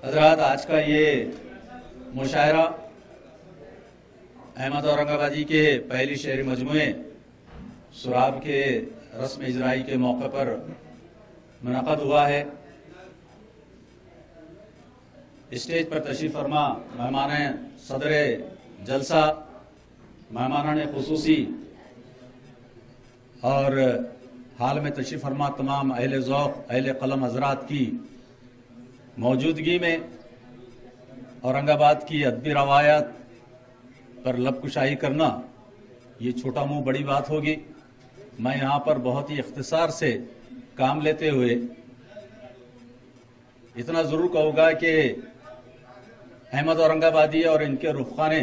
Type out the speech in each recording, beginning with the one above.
हजरात, आज का ये मुशायरा अहमद औरंगाबादी के पहली शेरी मजमुए सुराब के रस्म इजराई के मौके पर मुनक़द हुआ है। स्टेज पर तशरीफ़ फरमा मेहमान सदर जलसा, मेहमान खुसूसी और हाल में तशरीफ़ फरमा तमाम अहले ज़ौक़ अहले कलम हज़रात की मौजूदगी में औरंगाबाद की अदबी रवायत पर लबकुशाई करना ये छोटा मुंह बड़ी बात होगी। मैं यहाँ पर बहुत ही इख्तिसार से काम लेते हुए इतना ज़रूर कहूँगा कि अहमद औरंगाबादी और इनके रुफ़क़ा ने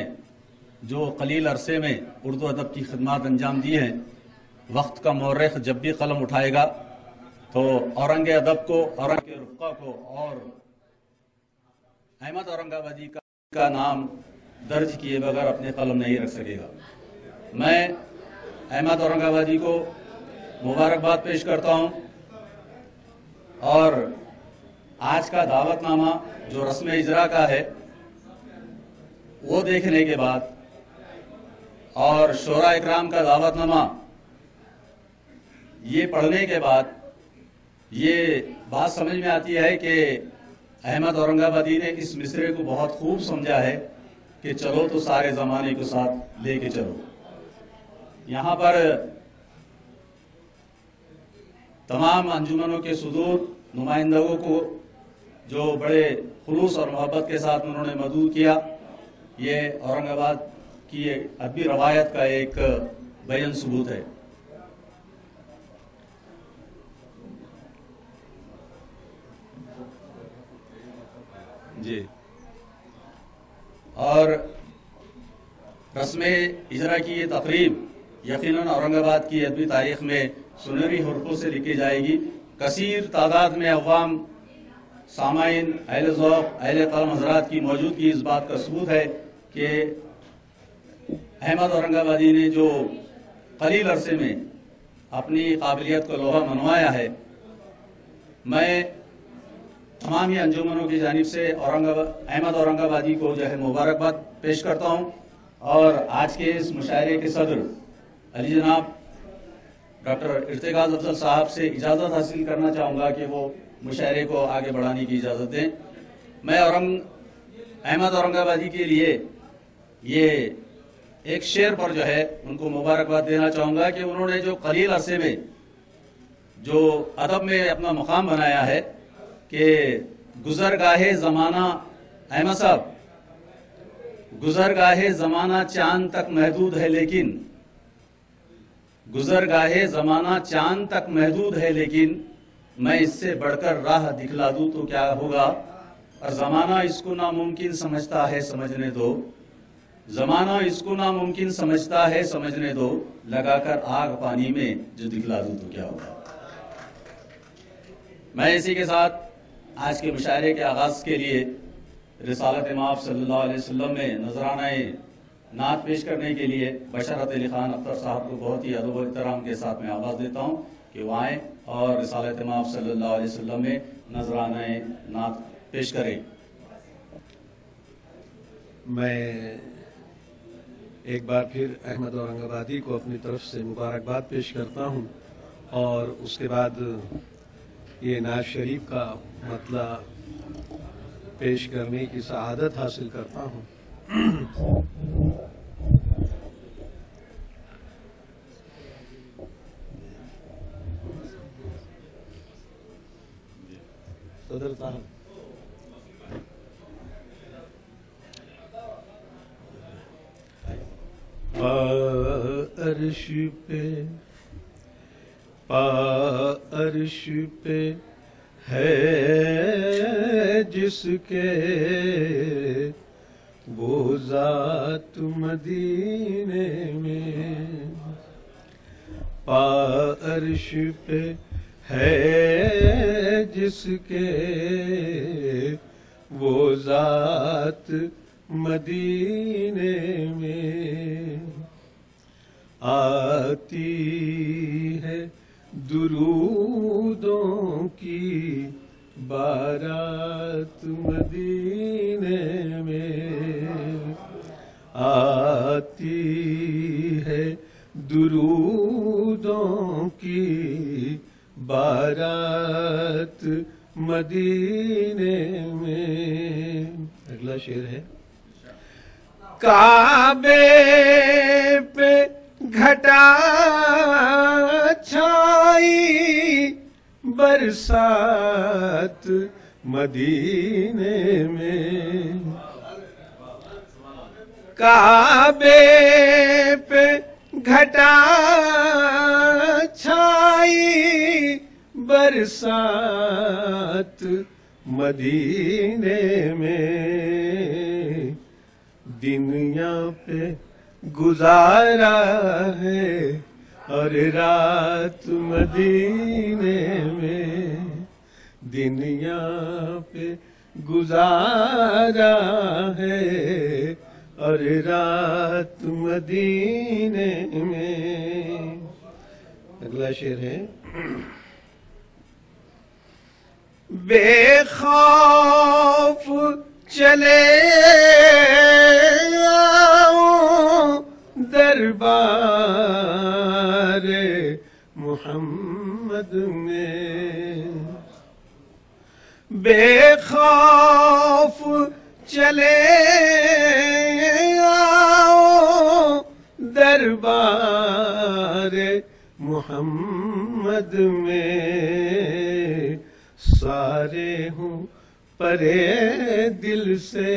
जो कलील अरसे में उर्दू अदब की खिदमत अंजाम दी हैं, वक्त का मौरख जब भी कलम उठाएगा तो औरंग अदब को, औरंग के रुफ़क़ा को और अहमद औरंगाबादी का नाम दर्ज किए बगैर अपने कलम नहीं रख सकेगा। मैं अहमद औरंगाबादी को मुबारकबाद पेश करता हूं और आज का दावतनामा जो रस्म इजरा का है वो देखने के बाद और शोरा इकराम का दावतनामा ये पढ़ने के बाद ये बात समझ में आती है कि अहमद औरंगाबादी ने इस मिसरे को बहुत खूब समझा है कि चलो तो सारे ज़माने को साथ लेके चलो। यहाँ पर तमाम अंजुमनों के सुदूर नुमाइंदों को जो बड़े खुलूस और मोहब्बत के साथ उन्होंने मदऊ किया, ये औरंगाबाद की अदबी रवायत का एक बयान सबूत है। जी, और रस्म इजरा की ये तकरीब यकीनन औरंगाबाद की अदबी तारीख में सुनहरी हुर्फों से लिखी जाएगी। कसीर तादाद में अवाम, सामाइन, अहले ज़ौक़ अहले कलम हज़रात की मौजूदगी इस बात का सबूत है कि अहमद औरंगाबादी ने जो कलील अरसे में अपनी काबिलियत को लोहा मनवाया है। मैं तमाम ही अंजुमनों की जानिब से अहमद औरंगाबादी को जो है मुबारकबाद पेश करता हूँ और आज के इस मुशायरे के सदर अली जनाब डॉक्टर इर्तिकाज़ अफजल साहब से इजाज़त हासिल करना चाहूँगा कि वो मुशायरे को आगे बढ़ाने की इजाज़त दें। मैं अहमद औरंगाबादी के लिए ये एक शेर पर जो है उनको मुबारकबाद देना चाहूँगा कि उन्होंने जो कलील अरसे में जो अदब में अपना मुकाम बनाया है कि गुज़रगाहे ज़माना, अहमद साहब, गुज़रगाहे ज़माना चांद तक महदूद है लेकिन, गुज़रगाहे ज़माना चांद तक महदूद है लेकिन मैं इससे बढ़कर राह दिखला दूँ तो क्या होगा। और ज़माना इसको नामुमकिन समझता है समझने दो, ज़माना इसको नामुमकिन समझता है समझने दो, लगाकर आग पानी में जो दिखला दूँ तो क्या होगा। मैं इसी के साथ आज के मुशायरे के आगाज़ के लिए रिसालत माब सल्लल्लाहु अलैहि वसल्लम में नजराना नात पेश करने के लिए बशरत अली खान अख्तर साहब को बहुत ही अदब व एहतराम के साथ मैं आवाज़ देता हूँ कि वो आएँ और रिसालत माब सल्लल्लाहु अलैहि वसल्लम में नजराना नात पेश करें। मैं एक बार फिर अहमद औरंगाबादी को अपनी तरफ से मुबारकबाद पेश करता हूँ और उसके बाद ये नाज शरीफ का मतला पेश करने की सआदत हासिल करता हूँ। सदर साहब, अर्श पे अर्श पे है जिसके वो ज़ात मदीने में, अर्श पे है जिसके वो ज़ात मदीने में, आती है दुरूदों की बारात मदीने में आती है, दुरूदों की बारात मदीने में। अगला शेर है, काबे पे घटा छाई बरसात मदीने में। काबे पे घटा छाई बरसात मदीने में। दिन यहाँ पे गुजारा है और रात मदीने में। दिन यहाँ पे गुजारा है और रात मदीने में। अगला शेर है, बेखौफ चले आओ दरबार मोहम्मद में। बेखौफ चले आओ दरबार मोहम्मद में। सारे हूँ परे दिल से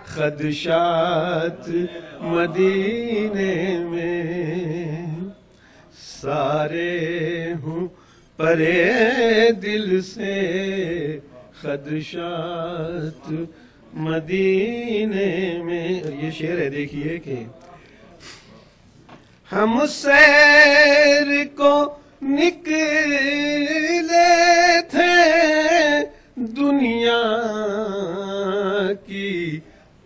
खदशात मदीने में। सारे हूँ परे दिल से खदशात मदीने में। ये शेर है, देखिए कि हम सैर को निकले थे दुनिया की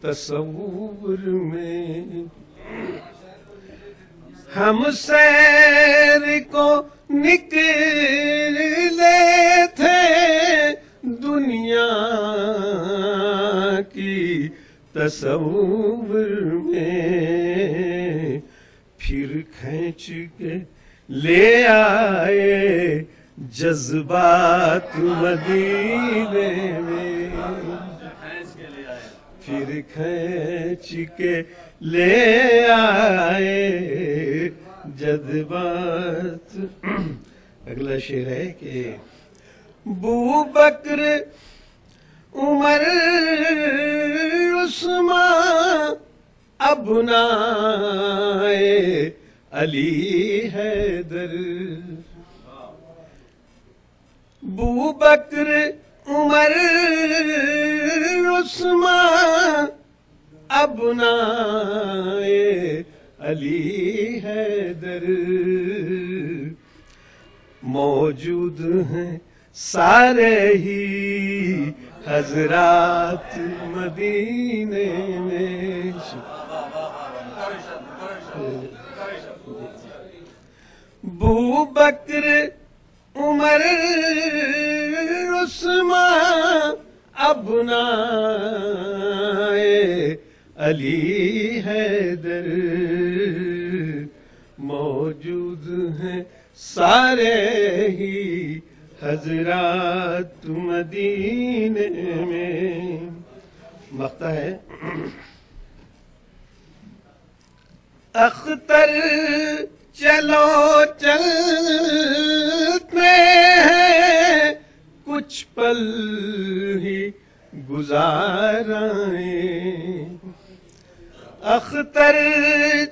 तस्वुर में। हम सैर को निकले थे दुनिया की तस्वुर में। फिर खींच के ले आए जज्बात मदीने में। फिर खींच के ले आए जज्बात। अगला शेर है कि बू बकर उमर उस्मान अबनाए अली हैदर। बू बकर उमर उस्मान अबनाए अली हैदर। मौजूद हैं सारे ही हजरात मदीने में। बू बकर उमर उस्मान अबनाए अली हैदर। मौजूद हैं सारे ही हजरात मदीने में। मख्ता है, अख्तर चलो चलते हैं कुछ पल ही गुजाराए। अख्तर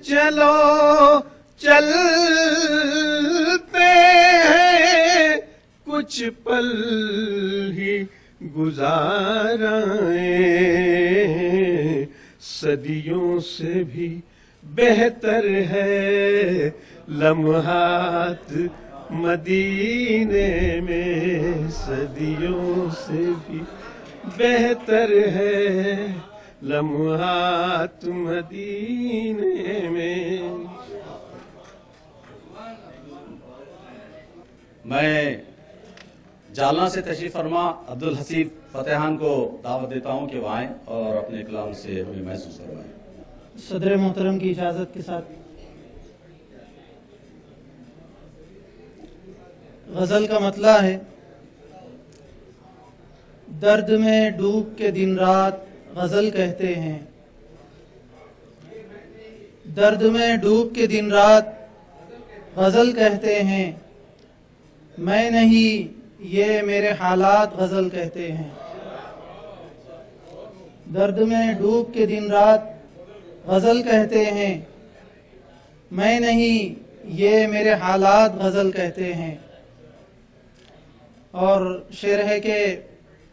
चलो चलते हैं कुछ पल ही गुजाराए। सदियों से भी बेहतर है लम्हात मदीने में। सदियों से भी बेहतर है लम्हात मदीने में। मैं जालना से तशरीफ फरमा अब्दुल हसीब फतेहान को दावत देता हूं कि वो आए और अपने कलाम से हमें महसूस करवाएं। सदर मोहतरम की इजाजत के साथ गजल का मतला है, दर्द में डूब के दिन रात गजल कहते हैं, दर्द में डूब के दिन रात गजल कहते हैं, मैं नहीं ये मेरे हालात गजल कहते हैं। दर्द में डूब के दिन रात गजल कहते हैं, मैं नहीं ये मेरे हालात गजल कहते हैं। और शेर है कि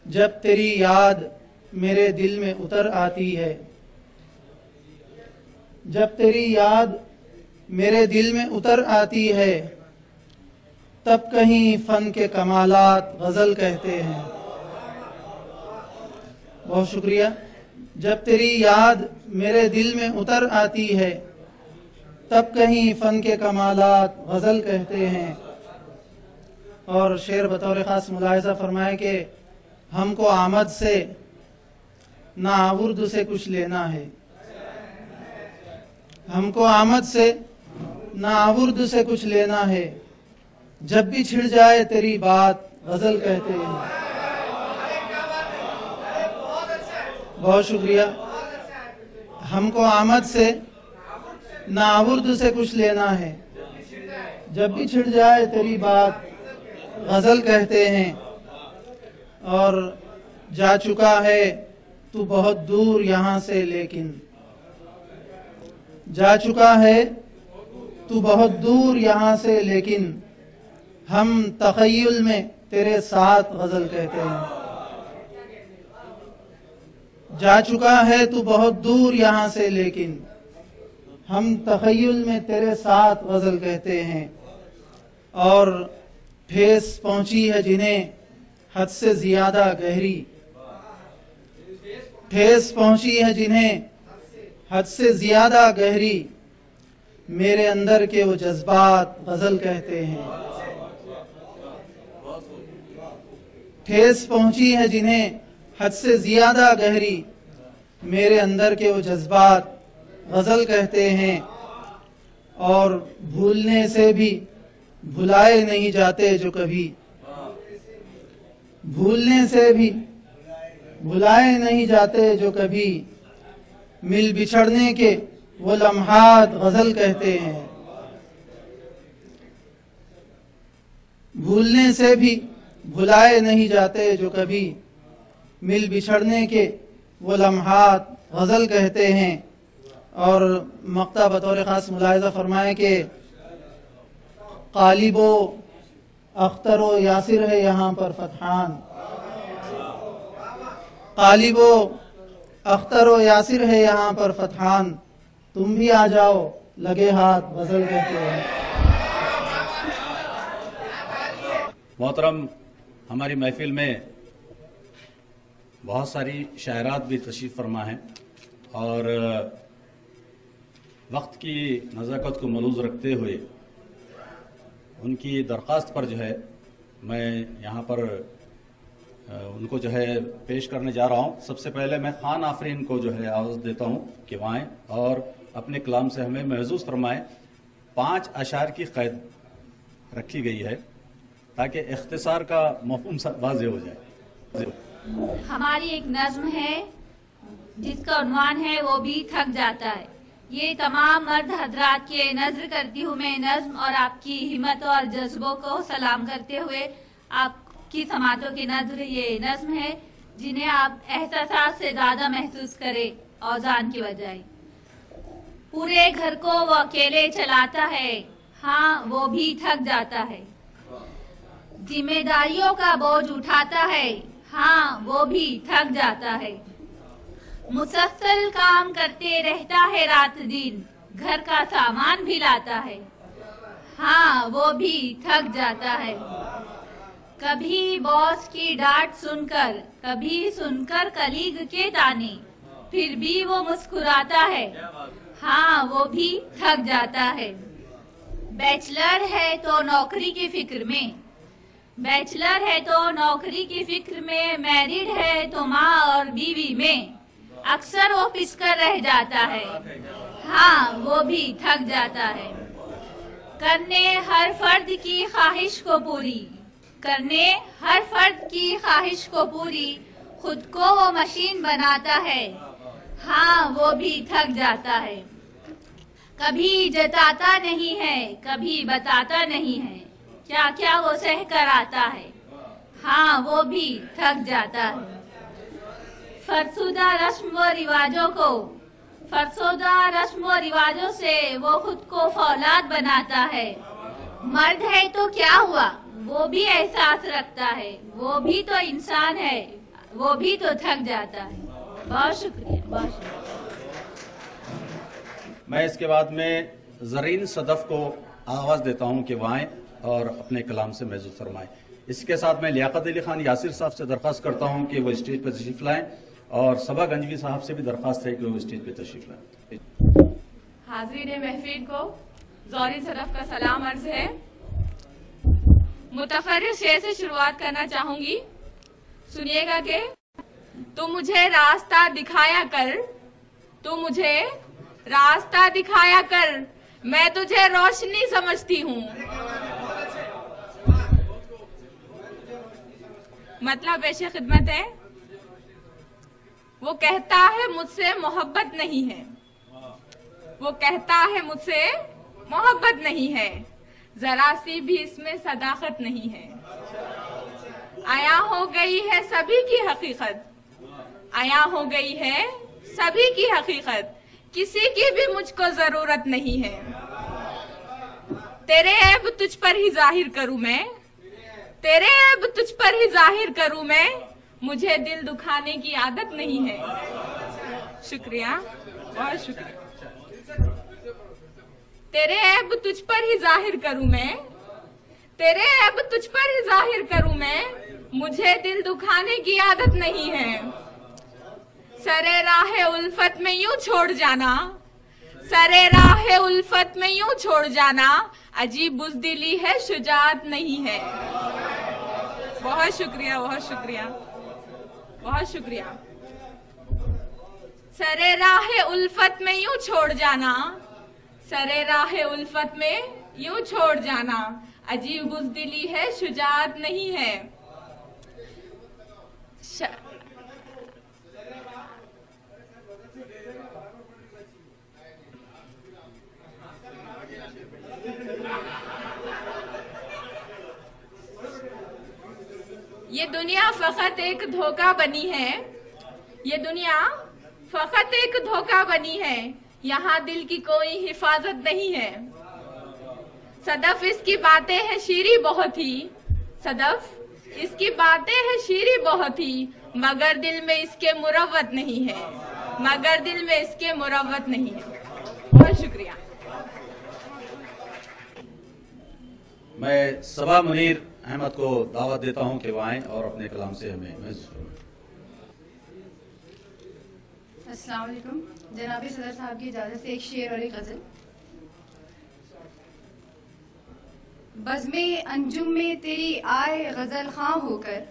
जब तेरी याद मेरे दिल में उतर आती है, जब तेरी याद मेरे दिल में उतर आती है, तब कहीं फन के कमालात गजल कहते हैं। बहुत शुक्रिया। जब तेरी याद मेरे दिल में उतर आती है, तब कहीं फन के कमालात गजल कहते हैं। और शेर बतौर खास मुलाहिजा फरमाए कि हमको आमद से ना आवुर्द से कुछ लेना है, हमको आमद से ना आवुर्द से कुछ लेना है, जब भी छिड़ जाए तेरी बात गजल कहते हैं। बहुत शुक्रिया। हमको आमद से ना आवुर्द से कुछ लेना है, जब भी छिड़ जाए तेरी बात गजल कहते हैं। और जा चुका है तू बहुत दूर यहाँ से, लेकिन जा चुका है तू बहुत दूर यहाँ से, लेकिन हम तखय्युल में तेरे साथ गजल कहते हैं। जा चुका है तू बहुत दूर यहाँ से, लेकिन हम तखय्युल में तेरे साथ गजल कहते हैं। और ठेस पहुंची है जिन्हें हद से ज्यादा गहरी, ठेस पहुंची है जिन्हें हद से ज्यादा गहरी, मेरे अंदर के वो जज्बात गजल कहते हैं। ठेस पहुंची है जिन्हें हद से ज्यादा गहरी, मेरे अंदर के वो जज्बात गजल कहते हैं। और भूलने से भी भुलाए नहीं जाते जो कभी, भूलने से भी भुलाए नहीं जाते जो कभी, मिल बिछड़ने के वो लम्हात गजल कहते हैं। भूलने से भी भुलाए नहीं जाते जो कभी, मिल बिछड़ने के वो लम्हात गजल कहते हैं। और मक्ता बतौर खास मुलाहिजा फरमाए कि कालिबो अख्तरो यासिर है यहाँ पर फतहान, कालिबो अख्तरो यासिर है यहाँ पर फतहान, तुम भी आ जाओ लगे हाथ गजल कहते हैं। मोहतरम, हमारी महफिल में बहुत सारी शायरात भी तशरीफ फरमा हैं और वक्त की नज़ाकत को मलूज़ रखते हुए उनकी दरख्वास्त पर जो है मैं यहाँ पर उनको जो है पेश करने जा रहा हूँ। सबसे पहले मैं खान आफरीन को जो है आवाज़ देता हूँ कि वह आएँ और अपने कलाम से हमें महसूस फरमाएं। 5 अशार की क़ैद रखी गई है ताकि इख्तिसार का मफ़हूम वाज़ेह हो जाए। हमारी एक नज्म है जिसका उन्वान है वो भी थक जाता है। ये तमाम मर्द हजरात के नजर करती हूँ मैं नज्म और आपकी हिम्मत और जज्बों को सलाम करते हुए आपकी समातों की नजर ये नज्म है जिन्हें आप एहसास से ज्यादा महसूस करें औजान की बजाय। पूरे घर को वो अकेले चलाता है, हाँ वो भी थक जाता है। जिम्मेदारियों का बोझ उठाता है, हाँ वो भी थक जाता है। मुसलसल काम करते रहता है रात दिन, घर का सामान भी लाता है, हाँ वो भी थक जाता है। कभी बॉस की डांट सुनकर, कभी सुनकर कलीग के ताने, फिर भी वो मुस्कुराता है, हाँ वो भी थक जाता है। बैचलर है तो नौकरी की फिक्र में, बैचलर है तो नौकरी की फिक्र में, मैरिड है तो माँ और बीवी में, अक्सर वो पिसकर रह जाता है, हाँ वो भी थक जाता है। करने हर फर्द की ख्वाहिश को पूरी, करने हर फर्द की ख्वाहिश को पूरी, खुद को वो मशीन बनाता है, हाँ वो भी थक जाता है। कभी जताता नहीं है, कभी बताता नहीं है, क्या क्या वो सह कर आता है, हाँ वो भी थक जाता है। फरसुदा रस्म व रिवाजों को, फरसुदा रस्म व रिवाजों से वो खुद को फौलाद बनाता है। मर्द है तो क्या हुआ, वो भी एहसास रखता है, वो भी तो इंसान है, वो भी तो थक जाता है। बहुत शुक्रिया, बहुत शुक्रिया। मैं इसके बाद में जरीन सदफ को आवाज देता हूं कि वो आए और अपने कलाम से महसूस फरमाए। इसके साथ मैं लियाकत अली खान यासिर साहब से दरख्वास्त करता हूं कि वो स्टेज पर तशरीफ लाएं, और सबा गंजवी साहब से भी दरख्वास्त है कि वो स्टेज पर तशरीफ लाएं। हाज़रीन महफिल को ज़ौरी सदफ का सलाम अर्ज है। मुतफर्रिक़ शेर से शुरुआत करना चाहूंगी, सुनिएगा कि तू मुझे रास्ता दिखाया कर, तू मुझे रास्ता दिखाया कर, मैं तुझे रोशनी समझती हूँ। मतलब पेशे खिदमत है, वो कहता है मुझसे मोहब्बत नहीं है, वो कहता है मुझसे मोहब्बत नहीं है, जरा सी भी इसमें सदाकत नहीं है। आया हो गई है सभी की हकीकत, आया हो गई है सभी की हकीकत, किसी की भी मुझको जरूरत नहीं है। तेरे ऐब तुझ पर ही जाहिर करूं मैं, तेरे ऐब तुझ पर ही जाहिर करूं मैं, मुझे दिल दुखाने की आदत नहीं है। शुक्रिया, बहुत शुक्रिया। तेरे ऐब तुझ पर ही जाहिर करूं मैं, तेरे ऐब तुझ पर ही जाहिर करूं मैं, मुझे दिल दुखाने की आदत नहीं है। सरे राह उल्फत में यूं छोड़ जाना, सरे राह उल्फत में यूं छोड़ जाना, अजीब बुज़दिली है, शुजाअत नहीं है। बहुत शुक्रिया, बहुत शुक्रिया, बहुत शुक्रिया। सरे राह उल्फत में यूं छोड़ जाना, सरे राह उल्फत में यूं छोड़ जाना, अजीब बुज़दिली है, शुजाअत नहीं है। ये दुनिया फकत एक धोखा बनी है, ये दुनिया फकत एक धोखा बनी है, यहाँ दिल की कोई हिफाजत नहीं है। सदफ इसकी बातें हैं शीरी बहुत ही, सदफ इसकी बातें हैं शीरी बहुत ही, मगर दिल में इसके मुरव्वत नहीं है, मगर दिल में इसके मुरव्वत नहीं है। बहुत शुक्रिया। मैं सबा मुनीर अहमद को दावत देता हूं कि वो आए और अपने कलाम से हमें महसूस फरमाएं। अस्सलाम वालेकुम। जनाब सदर साहब की इजाज़त से एक शेर और एक गज़ल। बज़्मे अंजुम में तेरी आए गज़ल खां होकर,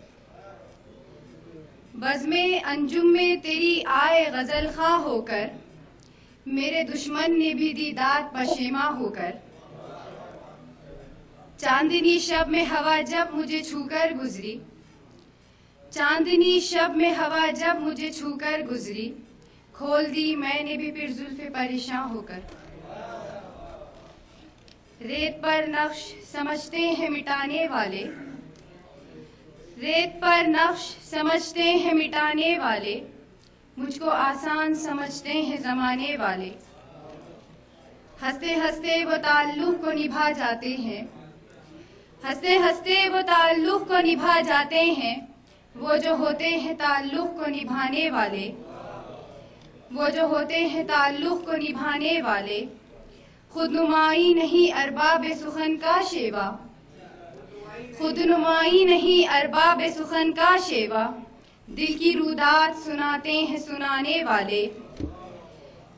बज़्मे अंजुम में तेरी आए गज़ल खां होकर, मेरे दुश्मन ने भी दी दाद पशेमा होकर। चांदनी शब में हवा जब मुझे छूकर गुजरी, चांदनी शब में हवा जब मुझे छूकर गुजरी, खोल दी मैंने भी फिर जुल्फे परेशान होकर। रेत पर नक्श समझते हैं मिटाने वाले, रेत पर नक्श समझते हैं मिटाने वाले, मुझको आसान समझते हैं जमाने वाले। हंसते हंसते वो ताल्लुक को निभा जाते हैं, हंसते हंसते वो ताल्लुक को निभा जाते हैं, वो जो होते हैं ताल्लुक को निभाने वाले, वो जो होते हैं ताल्लुक को निभाने वाले। खुद नुमाई नहीं अरबाब सुखन का शेवा, खुद नुमाई नहीं अरबाब सुखन का शेवा, दिल की रुदात सुनाते हैं सुनाने वाले।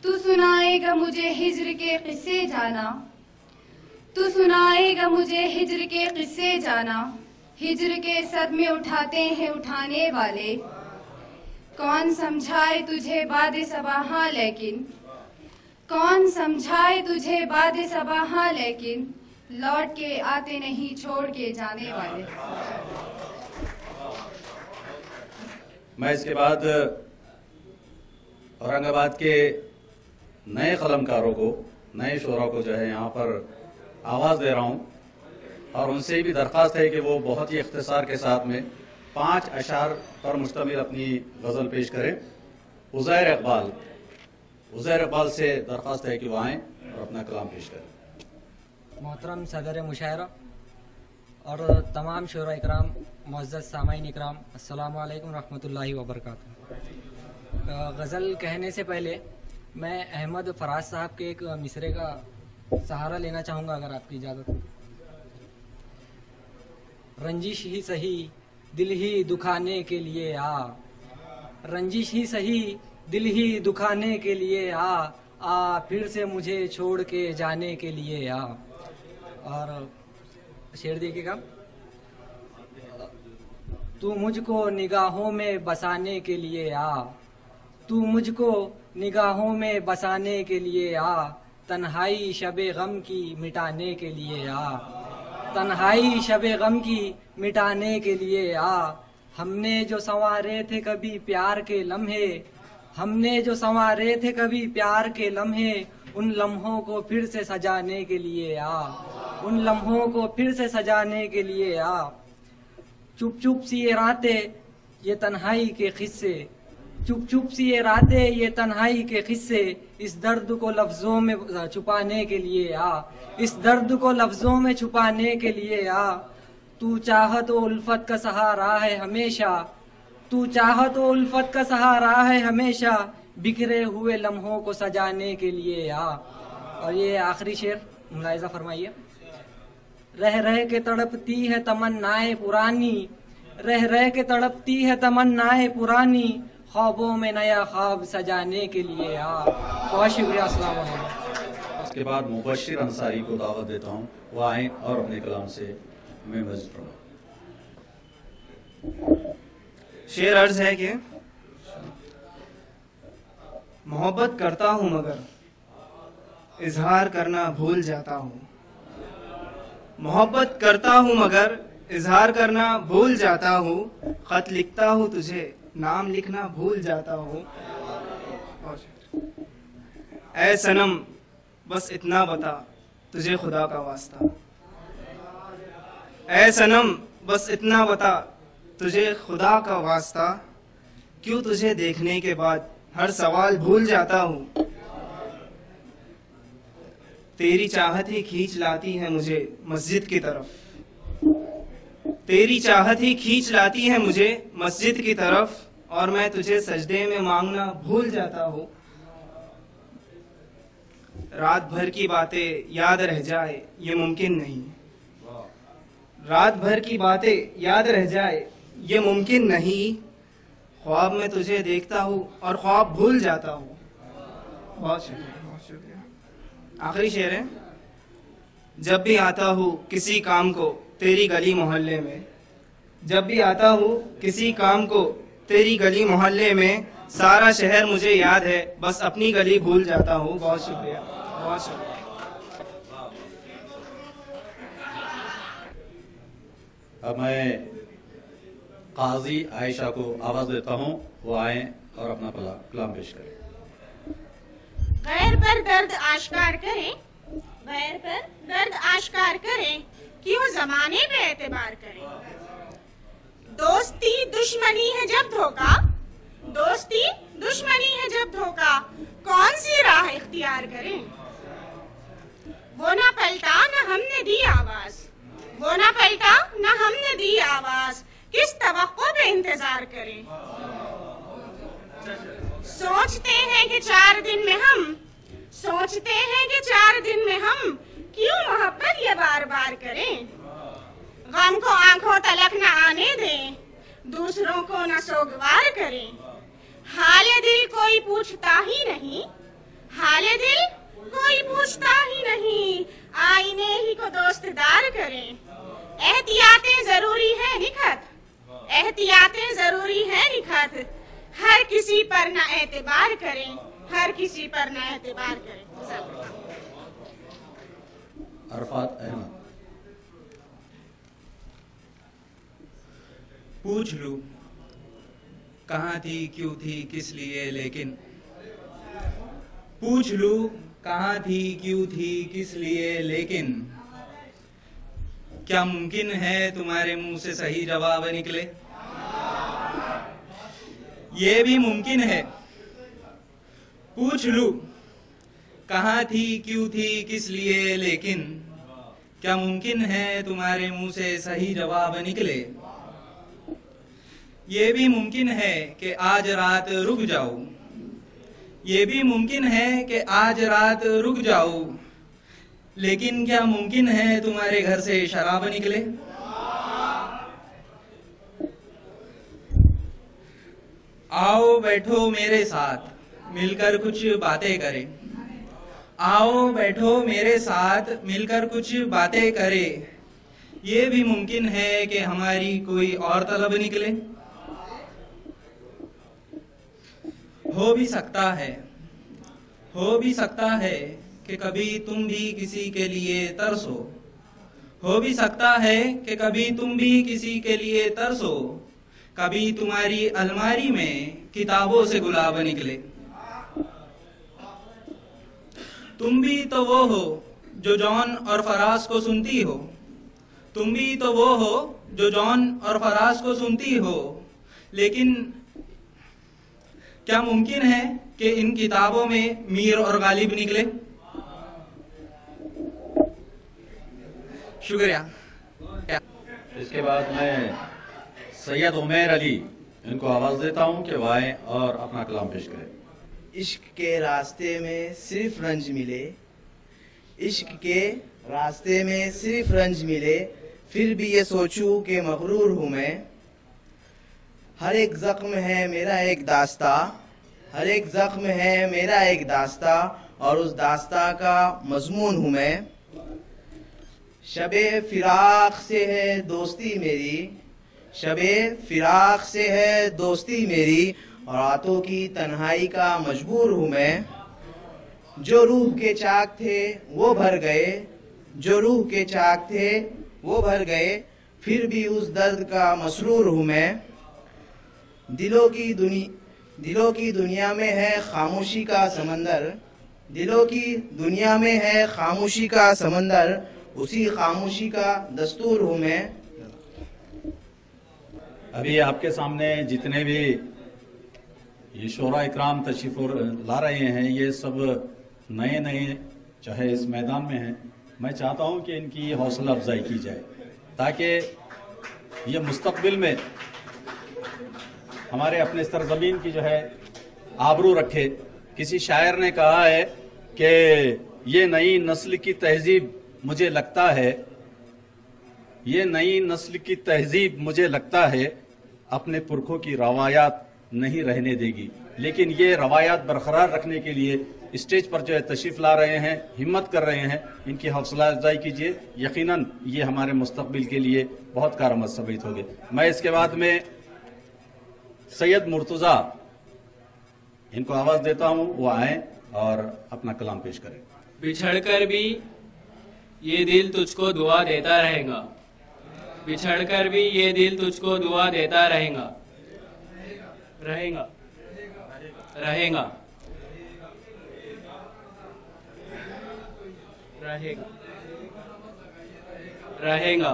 तू सुनाएगा मुझे हिज्र के किस्से जाना, तू सुनाएगा मुझे हिज्र के किस्से जाना, हिज्र के सदमे उठाते हैं उठाने वाले। कौन समझाए तुझे बाद सबाहा लेकिन, कौन समझाए तुझे बाद सबाहा लेकिन, लौट के आते नहीं छोड़ के जाने वाले। मैं इसके बाद औरंगाबाद के नए कलमकारों को, नए शोरा को जो है यहाँ पर आवाज़ दे रहा हूँ और उनसे भी दरख्वास्त है कि वो बहुत ही इख्तिसार के साथ में 5 अशार पर मुश्तमिल अपनी गज़ल पेश करें। उज़ैर इकबाल से दरख्वास्त है कि वो आएँ और अपना कलाम पेश करें। मोहतरम सदर मुशायरा और तमाम शोरा इकराम, मुअज़्ज़ज़ सामाईन इकराम, अस्सलामु अलैकुम रहमतुल्लाहि व बरकातुहू। गज़ल कहने से पहले मैं अहमद फराज साहब के एक मिसरे का सहारा लेना चाहूँगा, अगर आपकी इजाज़त हो। रंजिश ही सही दिल ही दुखाने के लिए आ, रंजिश ही सही दिल ही दुखाने के लिए आ फिर से मुझे छोड़ के जाने के लिए आ। और शेर देखिएगा। तू मुझको निगाहों में बसाने के लिए आ, तू मुझको निगाहों में बसाने के लिए आ, तन्हाई शबे गम की मिटाने के लिए आ, तन्हाई शबे गम की मिटाने के लिए आ। हमने जो संवारे थे कभी प्यार के लम्हे, हमने जो संवारे थे कभी प्यार के लम्हे, उन लम्हों को फिर से सजाने के लिए आ, उन लम्हों को फिर से सजाने के लिए आ। चुप चुप सी ये रातें ये तन्हाई के किस्से, चुप चुप सी ये रातें ये तन्हाई के किस्से, इस दर्द को लफ्जों में छुपाने के लिए आ, इस दर्द को लफ्जों में छुपाने के लिए आ। तू चाहत व उल्फत का सहारा है हमेशा, तू चाहत व उल्फत का सहारा है हमेशा, बिखरे हुए लम्हों को सजाने के लिए आ। और ये आखिरी शेर मुलाहिजा फरमाइए। रह रह के तड़पती है तमन्नाएं पुरानी, रह रह के तड़पती है तमन्नाएं पुरानी, ख्वाबों में नया ख्वाब सजाने के लिए आ। बहुत शुक्रिया, अस्सलाम वालेकुम। उसके बाद मुबश्शिर अंसारी को दावत देता हूँ, वो आए और अपने कलाम से मैं मज़ीद फरमाऊं। शेर अर्ज है कि मोहब्बत करता हूँ मगर इजहार करना भूल जाता हूँ, मोहब्बत करता हूँ मगर इजहार करना भूल जाता हूँ, खत लिखता हूँ तुझे नाम लिखना भूल जाता हूँ। ऐ सनम बस इतना बता तुझे खुदा का वास्ता, ऐ सनम बस इतना बता तुझे खुदा का वास्ता, क्यों तुझे देखने के बाद हर सवाल भूल जाता हूँ। तेरी चाहत ही खींच लाती है मुझे मस्जिद की तरफ, तेरी चाहत ही खींच लाती है मुझे मस्जिद की तरफ, और मैं तुझे सजदे में मांगना भूल जाता हूँ। रात भर की बातें याद रह जाए ये मुमकिन नहीं, रात भर की बातें याद रह जाए ये मुमकिन नहीं, ख्वाब में तुझे देखता हूँ और ख्वाब भूल जाता हूँ। बहुत शुक्रिया, बहुत शुक्रिया। आखिरी शेर है। जब भी आता हूँ किसी काम को तेरी गली मोहल्ले में, जब भी आता हूँ किसी काम को तेरी गली मोहल्ले में, सारा शहर मुझे याद है बस अपनी गली भूल जाता हूँ। बहुत शुक्रिया, बहुत शुक्रिया। अब मैं काजी आयशा को आवाज देता हूँ, वो आए और अपना कलाम पेश करें। गैर पर दर्द आश्कार करें, गैर पर दर्द आश्कार करें, क्यों जमाने पे एतबार करें। दोस्ती दुश्मनी है जब धोखा, दोस्ती दुश्मनी है जब धोखा, कौन सी राह इख्तियार करें। वो ना पलटा न हमने दी आवाज, वो ना पलटा न हमने दी आवाज, किस तवक्को पे इंतजार करें। सोचते हैं कि 4 दिन में हम, सोचते हैं कि 4 दिन में हम क्यों मोहब्बत ये बार बार करें। गम को आंखों तलक न आने दें, दूसरों को न सोगवार करें। हाले दिल कोई पूछता ही नहीं, हाले दिल कोई पूछता ही नहीं, आईने ही को दोस्तदार करें। एहतियातें जरूरी है निखत, एहतियातें जरूरी है निखत। हर किसी पर ना एतबार करें, हर किसी पर ना एतबार करें। अरफात अहमद। पूछ लूं कहाँ थी, क्यों थी, किस लिए, लेकिन पूछ लूं कहाँ थी, क्यों थी, किस लिए, लेकिन क्या मुमकिन है तुम्हारे मुंह से सही जवाब निकले? ये भी मुमकिन है। पूछ लूं कहाँ थी, क्यों थी, किस लिए, लेकिन क्या मुमकिन है तुम्हारे मुंह से सही जवाब निकले? ये भी मुमकिन है कि आज रात रुक जाओ, ये भी मुमकिन है कि आज रात रुक जाओ, लेकिन क्या मुमकिन है तुम्हारे घर से शराब निकले? आओ बैठो मेरे साथ मिलकर कुछ बातें करें, आओ बैठो मेरे साथ मिलकर कुछ बातें करें। ये भी मुमकिन है कि हमारी कोई और तलब निकले। हो भी सकता है, हो भी सकता है कि कभी तुम भी किसी के लिए तरसो, हो भी सकता है कि कभी तुम भी किसी के लिए तरसो, कभी तुम्हारी अलमारी में किताबों से गुलाब निकले। तुम भी तो वो हो जो जॉन और फराज को सुनती हो, तुम भी तो वो हो जो जॉन और फराज को सुनती हो, लेकिन क्या मुमकिन है कि इन किताबों में मीर और गालिब निकले? शुक्रिया। इसके बाद मैं सैयद उमैर अली इनको आवाज देता हूं कि वो आए और अपना कलाम पेश करें। इश्क के रास्ते में सिर्फ रंज मिले, इश्क के रास्ते में सिर्फ रंज मिले, फिर भी ये सोचूं कि मगरूर हूं मैं। हर एक जख्म है मेरा एक दास्ता, हर एक जख्म है मेरा एक दास्ता, और उस दास्ता का मजमून हूँ मैं। शबे फिराक से है दोस्ती मेरी, शबे फिराक से है दोस्ती मेरी, और रातों की तन्हाई का मजबूर हूँ मैं। जो रूह के चाक थे वो भर गए, जो रूह के चाक थे वो भर गए, फिर भी उस दर्द का मसरूर हूँ मैं। दिलों की दुनिया में है खामोशी का समंदर, दिलों की दुनिया में है खामोशी का समंदर, उसी खामोशी का दस्तूर हूँ मैं। अभी आपके सामने जितने भी ये शोरा इकराम तशरीफ ला रहे हैं, ये सब नए नए चाहे इस मैदान में हैं। मैं चाहता हूं कि इनकी हौसला अफजाई की जाए ताकि ये मुस्तकबिल में हमारे अपने सरजमीन की जो है आबरू रखे। किसी शायर ने कहा है कि ये नई नस्ल की तहजीब मुझे लगता है, ये नई नस्ल की तहजीब मुझे लगता है अपने पुरखों की रवायात नहीं रहने देगी। लेकिन ये रवायात बरकरार रखने के लिए स्टेज पर जो है तशरीफ ला रहे हैं, हिम्मत कर रहे हैं, इनकी हौसला अफजाई कीजिए। यकीनन ये हमारे मुस्तकबिल के लिए बहुत कारआमद साबित होगी। मैं इसके बाद में सैयद मुर्तजा इनको आवाज देता हूं, वो आए और अपना कलाम पेश करें। बिछड़कर भी ये दिल तुझको दुआ देता रहेगा, बिछड़कर भी ये दिल तुझको दुआ देता रहेगा, रहेगा रहेगा रहेगा रहेगा,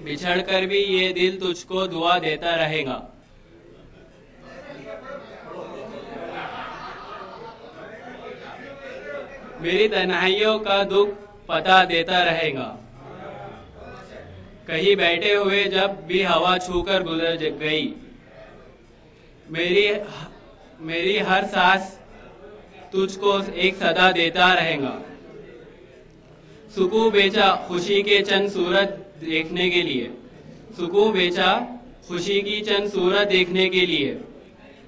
बिछड़कर भी ये दिल तुझको दुआ देता रहेगा। मेरी तन्हाइयों का दुख पता देता रहेगा, कहीं बैठे हुए जब भी हवा छूकर गुजर गई, मेरी हर सांस तुझको एक सदा देता रहेगा। सुकून बेचा खुशी के चंद सूरत देखने के लिए, सुकून बेचा खुशी की चंद सूरत देखने के लिए,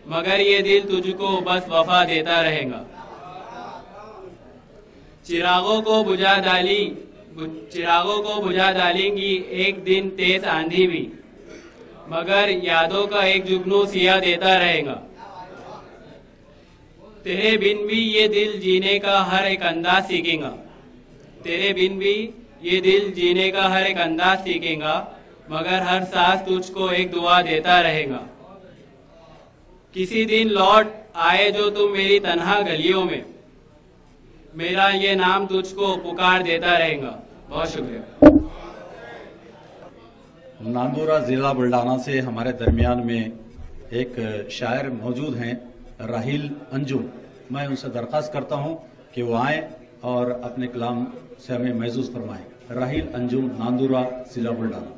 मगर ये दिल तुझको बस वफा देता रहेगा। चिरागों को चिरागों को बुझा डालेंगी एक दिन तेज आंधी भी, मगर यादों का एक जुगनू सिया देता रहेगा। तेरे बिन भी ये दिल जीने का हर एक अंदाज सीखेगा, तेरे बिन भी ये दिल जीने का हर एक अंदाज सीखेगा, मगर हर सांस तुझको एक दुआ देता रहेगा। किसी दिन लौट आए जो तुम मेरी तन्हा गलियों में, मेरा ये नाम तुझको पुकार देता रहेगा। बहुत शुक्रिया। नांदुरा जिला बुल्ढाना से हमारे दरमियान में एक शायर मौजूद हैं, राहिल अंजुम। मैं उनसे दरख्वास्त करता हूं कि वो आए और अपने कलाम से हमें महसूस फरमाएं। राहिल अंजुम, नांदुरा जिला बुल्ढाना।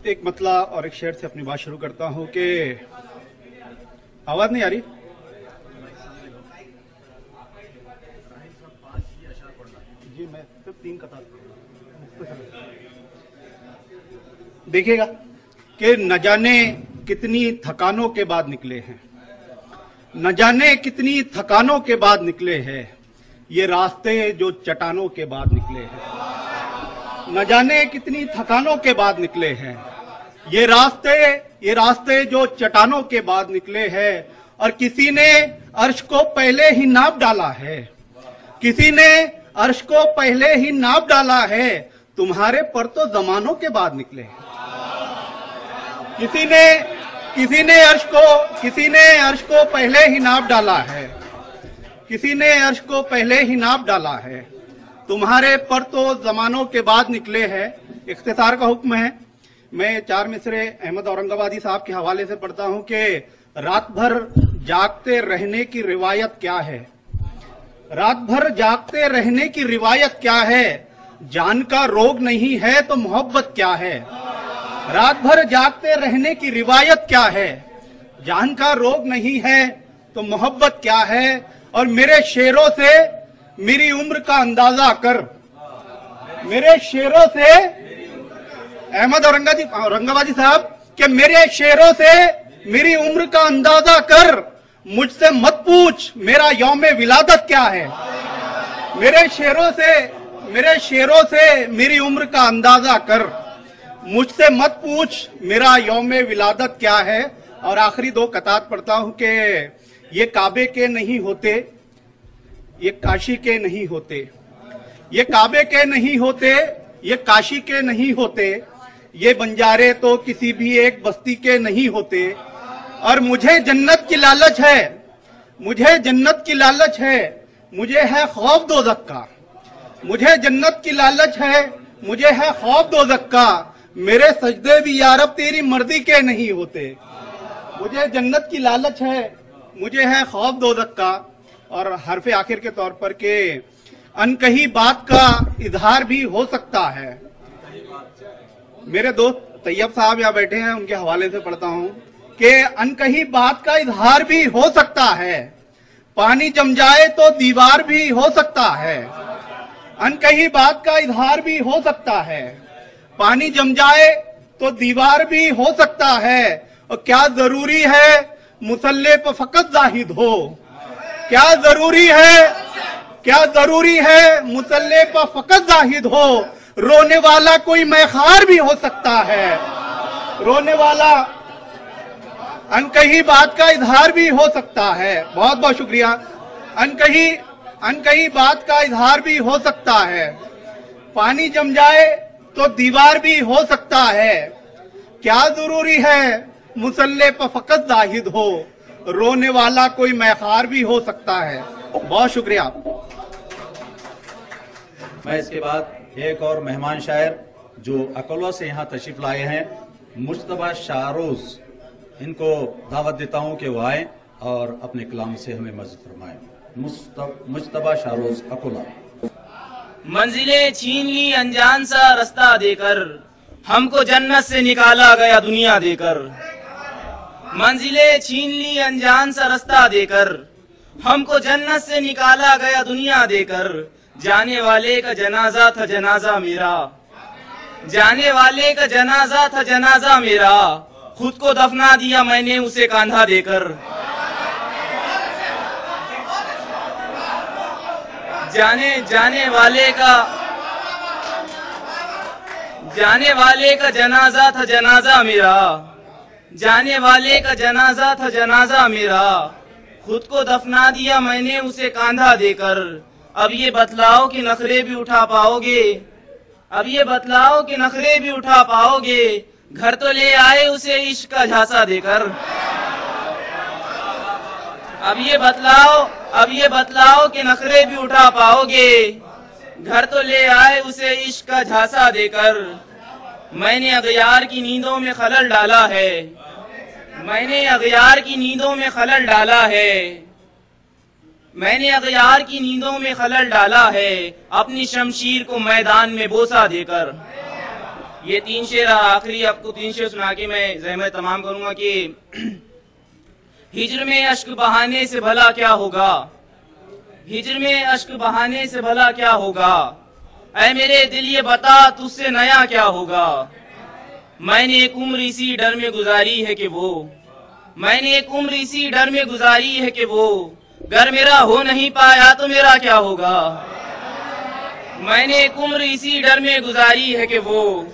एक मतला और एक शेर से अपनी बात शुरू करता हूं कि आवाज नहीं आ रही। जी मैं सिर्फ 3 कतार देखिएगा कि न जाने कितनी थकानों के बाद निकले हैं, न जाने कितनी थकानों के बाद निकले हैं, ये रास्ते जो चट्टानों के बाद निकले हैं। न जाने कितनी थकानों के बाद निकले हैं, ये रास्ते जो चट्टानों के बाद निकले हैं। और किसी ने अर्श को पहले ही नाप डाला है, किसी ने अर्श को पहले ही नाप डाला है, तुम्हारे पर तो जमानों के बाद निकले हैं। किसी ने अर्श को पहले ही नाप डाला है, किसी ने अर्श को पहले ही नाप डाला है, तुम्हारे पर तो जमानों के बाद निकले हैं। इख्तिसार का हुक्म है। मैं 4 मिसरे अहमद औरंगाबादी साहब के हवाले से पढ़ता हूं कि रात भर जागते रहने की रिवायत क्या है, रात भर जागते रहने की रिवायत क्या है, जान का रोग नहीं है तो मोहब्बत क्या है। रात भर जागते रहने की रिवायत क्या है, जान का रोग नहीं है तो मोहब्बत क्या है। और मेरे शेरों से मेरी उम्र का अंदाजा कर, मेरे शेरों से अहमद औरंगाबादी साहब कि मेरे शेरों से मेरी उम्र का अंदाजा कर, मुझसे मत पूछ मेरा यौमे विलादत क्या है। मेरे शेरों से मेरी उम्र का अंदाजा कर, मुझसे मत पूछ मेरा यौमे विलादत क्या है। और आखिरी 2 कतार पढ़ता हूं कि ये काबे के नहीं होते, ये काशी के नहीं होते, ये काबे के नहीं होते, ये काशी के नहीं होते, ये बंजारे तो किसी भी एक बस्ती के नहीं होते। और मुझे जन्नत की लालच है, मुझे जन्नत की लालच है, मुझे है खौफ दोज़ख का, मुझे जन्नत की लालच है, मुझे है खौफ दोज़ख का, मेरे सजदे भी यारब तेरी मर्जी के नहीं होते। मुझे जन्नत की लालच है, मुझे है खौफ दोज़ख का। और हरफे आखिर के तौर पर के अनकही बात का इजहार भी हो सकता है। मेरे दोस्त तैयब साहब यहाँ बैठे हैं, उनके हवाले से पढ़ता हूँ कि अनकही बात का इजहार भी हो सकता है, पानी जम जाए तो दीवार भी हो सकता है। अनकही बात का इजहार भी हो सकता है, पानी जम जाए तो दीवार भी हो सकता है। और क्या जरूरी है मुसल्ले पर फकत जाहिद हो, क्या जरूरी है मुसल्ले पर फकत जाहिद हो। रोने वाला कोई मैखार भी हो सकता है, रोने वाला अनकही बात का इजहार भी हो सकता है। बहुत बहुत शुक्रिया। अनकही बात का इजहार भी हो सकता है, पानी जम जाए तो दीवार भी हो सकता है। क्या जरूरी है मुसल्ले पर फकत जाहिद हो, रोने वाला कोई मैखार भी हो सकता है। बहुत शुक्रिया। मैं इसके बाद एक और मेहमान शायर जो अकोला से यहाँ तशरीफ लाए हैं, मुश्तबा शारोज, इनको दावत देता हूँ कि वो आए और अपने कलाम से हमें मदद फरमाएं। मुश्तबा शारोज, अकोला। मंजिलें छीन ली अनजान सा रास्ता देकर, हमको जन्नत से निकाला गया दुनिया देकर। मंजिलें छीन ली अनजान सा रास्ता देकर, हमको जन्नत से निकाला गया दुनिया देकर। जाने वाले का जनाजा था जनाजा मेरा, जाने वाले का जनाजा था जनाजा मेरा, खुद को दफना दिया मैंने उसे कांधा देकर। जाने वाले का जाने वाले का जनाजा था जनाजा मेरा, जाने वाले का जनाजा था जनाजा मेरा, खुद को दफना दिया मैंने उसे कांधा देकर। अब ये बतलाओ कि नखरे भी उठा पाओगे, अब ये बतलाओ कि नखरे भी उठा पाओगे, घर तो ले आए उसे इश्क का झांसा देकर। अब ये बतलाओ कि नखरे भी उठा पाओगे, घर तो ले आए उसे इश्क का झांसा देकर। मैंने अगयार की नींदों में खलल डाला है, मैंने अगयार की नींदों में खलल डाला है, मैंने अगयार की नींदों में खलल डाला है, अपनी शमशीर को मैदान में बोसा देकर। ये 3 शेर आखिरी आपको 3 शेर सुना के मैं ज़हमत तमाम करूंगा कि हिज्र में अश्क बहाने से भला क्या होगा, हिज्र में अश्क बहाने से भला क्या होगा, ऐ मेरे दिल ये बता तुझसे नया क्या होगा। मैंने एक उम्र इसी डर में गुजारी है कि वो, मैंने एक उम्र इसी डर में गुजारी है कि वो, घर मेरा हो नहीं पाया तो मेरा क्या होगा। मैंने एक उम्र इसी डर में गुजारी है कि वो,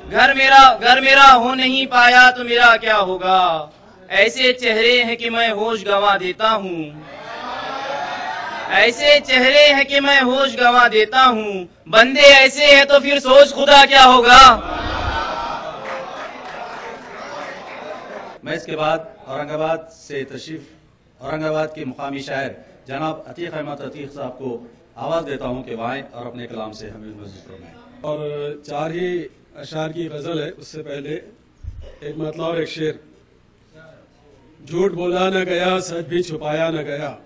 घर मेरा हो नहीं पाया तो मेरा क्या होगा। ऐसे चेहरे हैं कि मैं होश गंवा देता हूँ, ऐसे चेहरे हैं कि मैं होश गंवा देता हूँ, बंदे ऐसे हैं तो फिर सोच खुदा क्या होगा। मैं इसके बाद औरंगाबाद से तशरीफ औरंगाबाद के मुकामी शायर जनाब अतीक अहमद अतीक साहब को आवाज़ देता हूँ कि वो आएँ और अपने कलाम से हमें मज़ीद फरमाएं। और 4 ही अशार की गज़ल है, उससे पहले एक मतला और एक शेर। झूठ बोला न गया सच भी छुपाया न गया,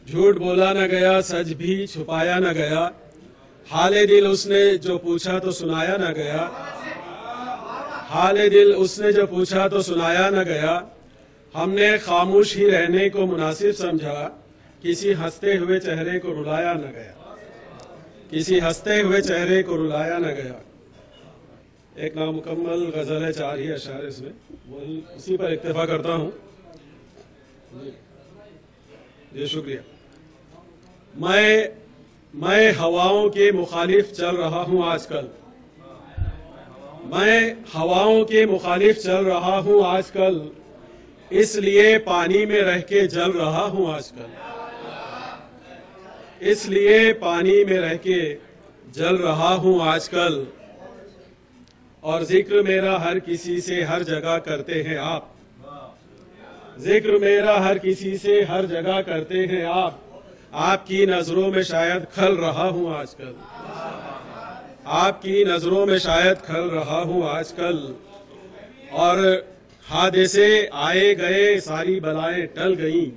झूठ बोला न गया सच भी छुपाया न गया, हाले दिल उसने जो पूछा तो सुनाया न गया, हाले दिल उसने जो पूछा तो सुनाया न गया। हमने खामोश ही रहने को मुनासिब समझा, किसी हंसते हुए चेहरे को रुलाया न गया, किसी हंसते हुए चेहरे को रुलाया न गया। एक नामुकम्मल गजल है, 4 ही अशार इसमें, वही उसी पर इक्तफा करता हूँ। जी शुक्रिया। मैं हवाओं के मुखालिफ चल रहा हूँ आजकल, मैं हवाओं के मुखालिफ चल रहा हूँ आजकल, इसलिए पानी में रह के जल रहा हूँ आजकल, इसलिए पानी में रह के जल रहा हूँ आजकल। और जिक्र मेरा हर किसी से हर जगह करते हैं आप, जिक्र मेरा हर किसी से हर जगह करते हैं आप, आपकी नजरों में शायद खल रहा हूँ आजकल, आपकी नजरों में शायद खल रहा हूँ आजकल। और हादसे आए गए सारी बलाएं टल गईं,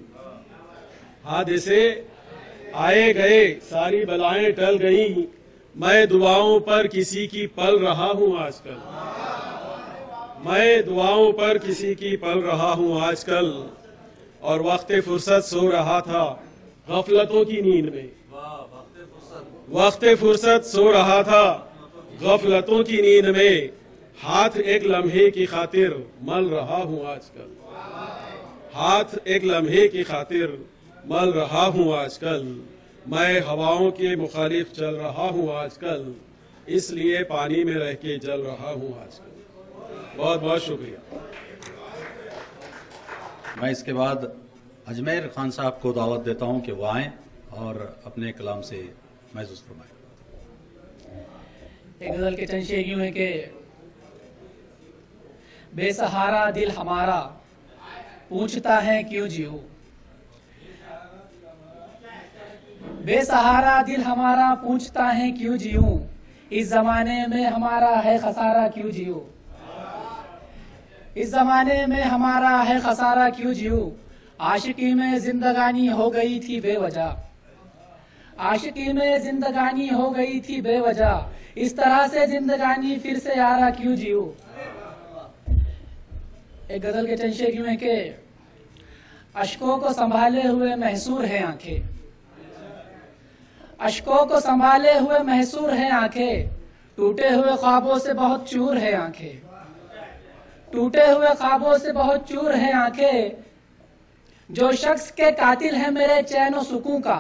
हादसे आए गए सारी बलाएं टल गईं, मैं दुआओं पर किसी की पल रहा हूँ आजकल, मैं दुआओं पर किसी की पल रहा हूँ आजकल। और वक्त फुर्सत सो रहा था गफलतों की नींद में, वक्त फुर्सत सो रहा था गफलतों की नींद में, हाथ एक लम्हे की खातिर मल रहा हूँ आजकल, हाथ एक लम्हे की खातिर मल रहा हूँ आजकल। मैं हवाओं के मुखालिफ चल रहा हूँ आजकल, इसलिए पानी में रह के जल रहा हूँ आजकल। बहुत बहुत शुक्रिया। मैं इसके बाद अजमेर खान साहब को दावत देता हूँ कि वो आएँ और अपने कलाम से महसूस फरमाएं। एक गजल के चंद शेर यूं है कि बेसहारा दिल हमारा पूछता है क्यों जियो, बेसहारा दिल हमारा पूछता है क्यों जियूं, इस जमाने में हमारा है खसारा क्यों जियो, इस जमाने में हमारा है खसारा क्यों जियो। आशिकी में जिंदगानी हो गई थी बेवजह, आशिकी में जिंदगानी हो गई थी बेवजह, इस तरह से जिंदगानी फिर से यारा क्यों जियो। एक गजल के चंद शेर यूं है कि अश्कों को संभाले हुए महसूर है आंखें, अश्कों को संभाले हुए महसूर है आंखें, टूटे हुए ख्वाबों से बहुत चूर है आंखें, टूटे हुए ख्वाबों से बहुत चूर है आंखें, जो शख्स के कातिल है मेरे चैन और सुकून का,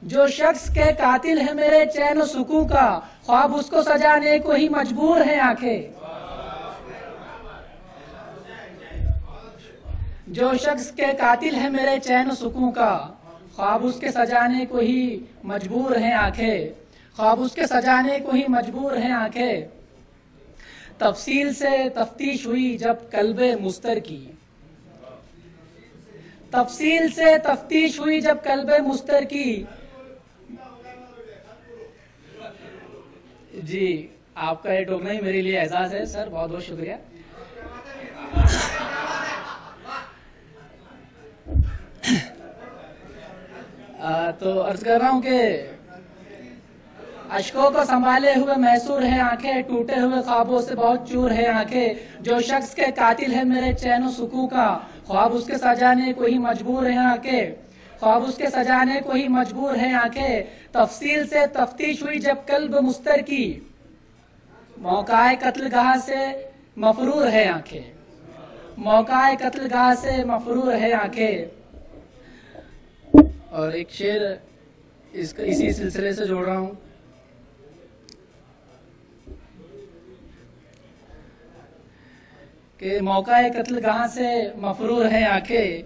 जो शख्स के कातिल है मेरे चैन और सुकून का, ख्वाब उसको सजाने को ही मजबूर है आंखें। जो शख्स के कातिल है मेरे चैन और सुकून का, ख्वाब उसके सजाने को ही मजबूर है आंखें। ख्वाब उसके सजाने को ही मजबूर है आंखें। तफसील से तफ्तीश हुई जब कल्बे मुस्तर की, तफसील से तफ्तीश हुई जब कल्बे मुस्तर की। जी आपका ये टोकना ही मेरे लिए एहसास है सर, बहुत बहुत शुक्रिया। तो अर्ज कर रहा हूं कि अशकों को संभाले हुए मैसूर है आंखें, टूटे हुए ख्वाबों से बहुत चूर है आंखें। जो शख्स के कातिल है मेरे चैन सुकून का, ख्वाब उसके सजाने को ही मजबूर है आंखें। ख्वाब उसके सजाने को ही मजबूर है आंखें। तफसील से तफ्तीश हुई जब कल्ब मुस्तर की, मौकाए कत्लगाह से मफरूर है आंखें। मौकाए कत्लगाह से मफरूर है आंखें। और एक शेर इसी सिलसिले से जोड़ रहा हूं कि मौकाए कत्लगाह से मफरूर है आंखें।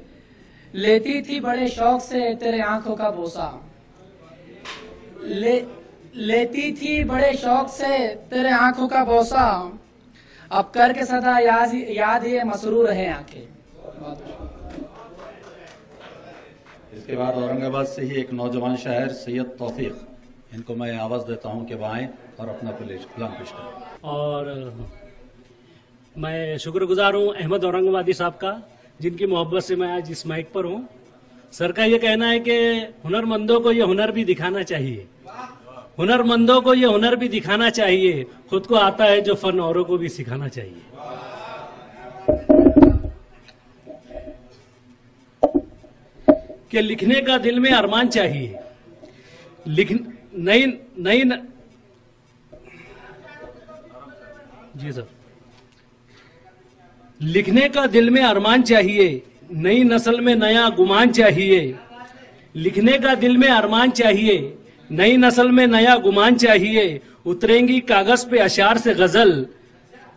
लेती थी बड़े शौक से तेरे आंखों का बोसा, लेती थी बड़े शौक से तेरे आंखों का बोसा। अब करके सदा याद ये मसरूर है आंखें। इसके बाद औरंगाबाद से ही एक नौजवान शायर सैयद तौफीक, इनको मैं आवाज देता हूं कि वो आए और अपना कलाम पेश करें। और मैं शुक्रगुजार हूं अहमद औरंगाबादी साहब का, जिनकी मोहब्बत से मैं आज इस माइक पर हूं। सर का ये कहना है कि हुनरमंदों को ये हुनर भी दिखाना चाहिए, हुनरमंदों को ये हुनर भी दिखाना चाहिए। खुद को आता है जो फन औरों को भी सिखाना चाहिए। कि लिखने का दिल में अरमान चाहिए, जी सर, लिखने का दिल में अरमान चाहिए, नई नस्ल में नया गुमान चाहिए। लिखने का दिल में अरमान चाहिए, नई नस्ल में नया गुमान चाहिए। उतरेंगी कागज पे अशार से गजल,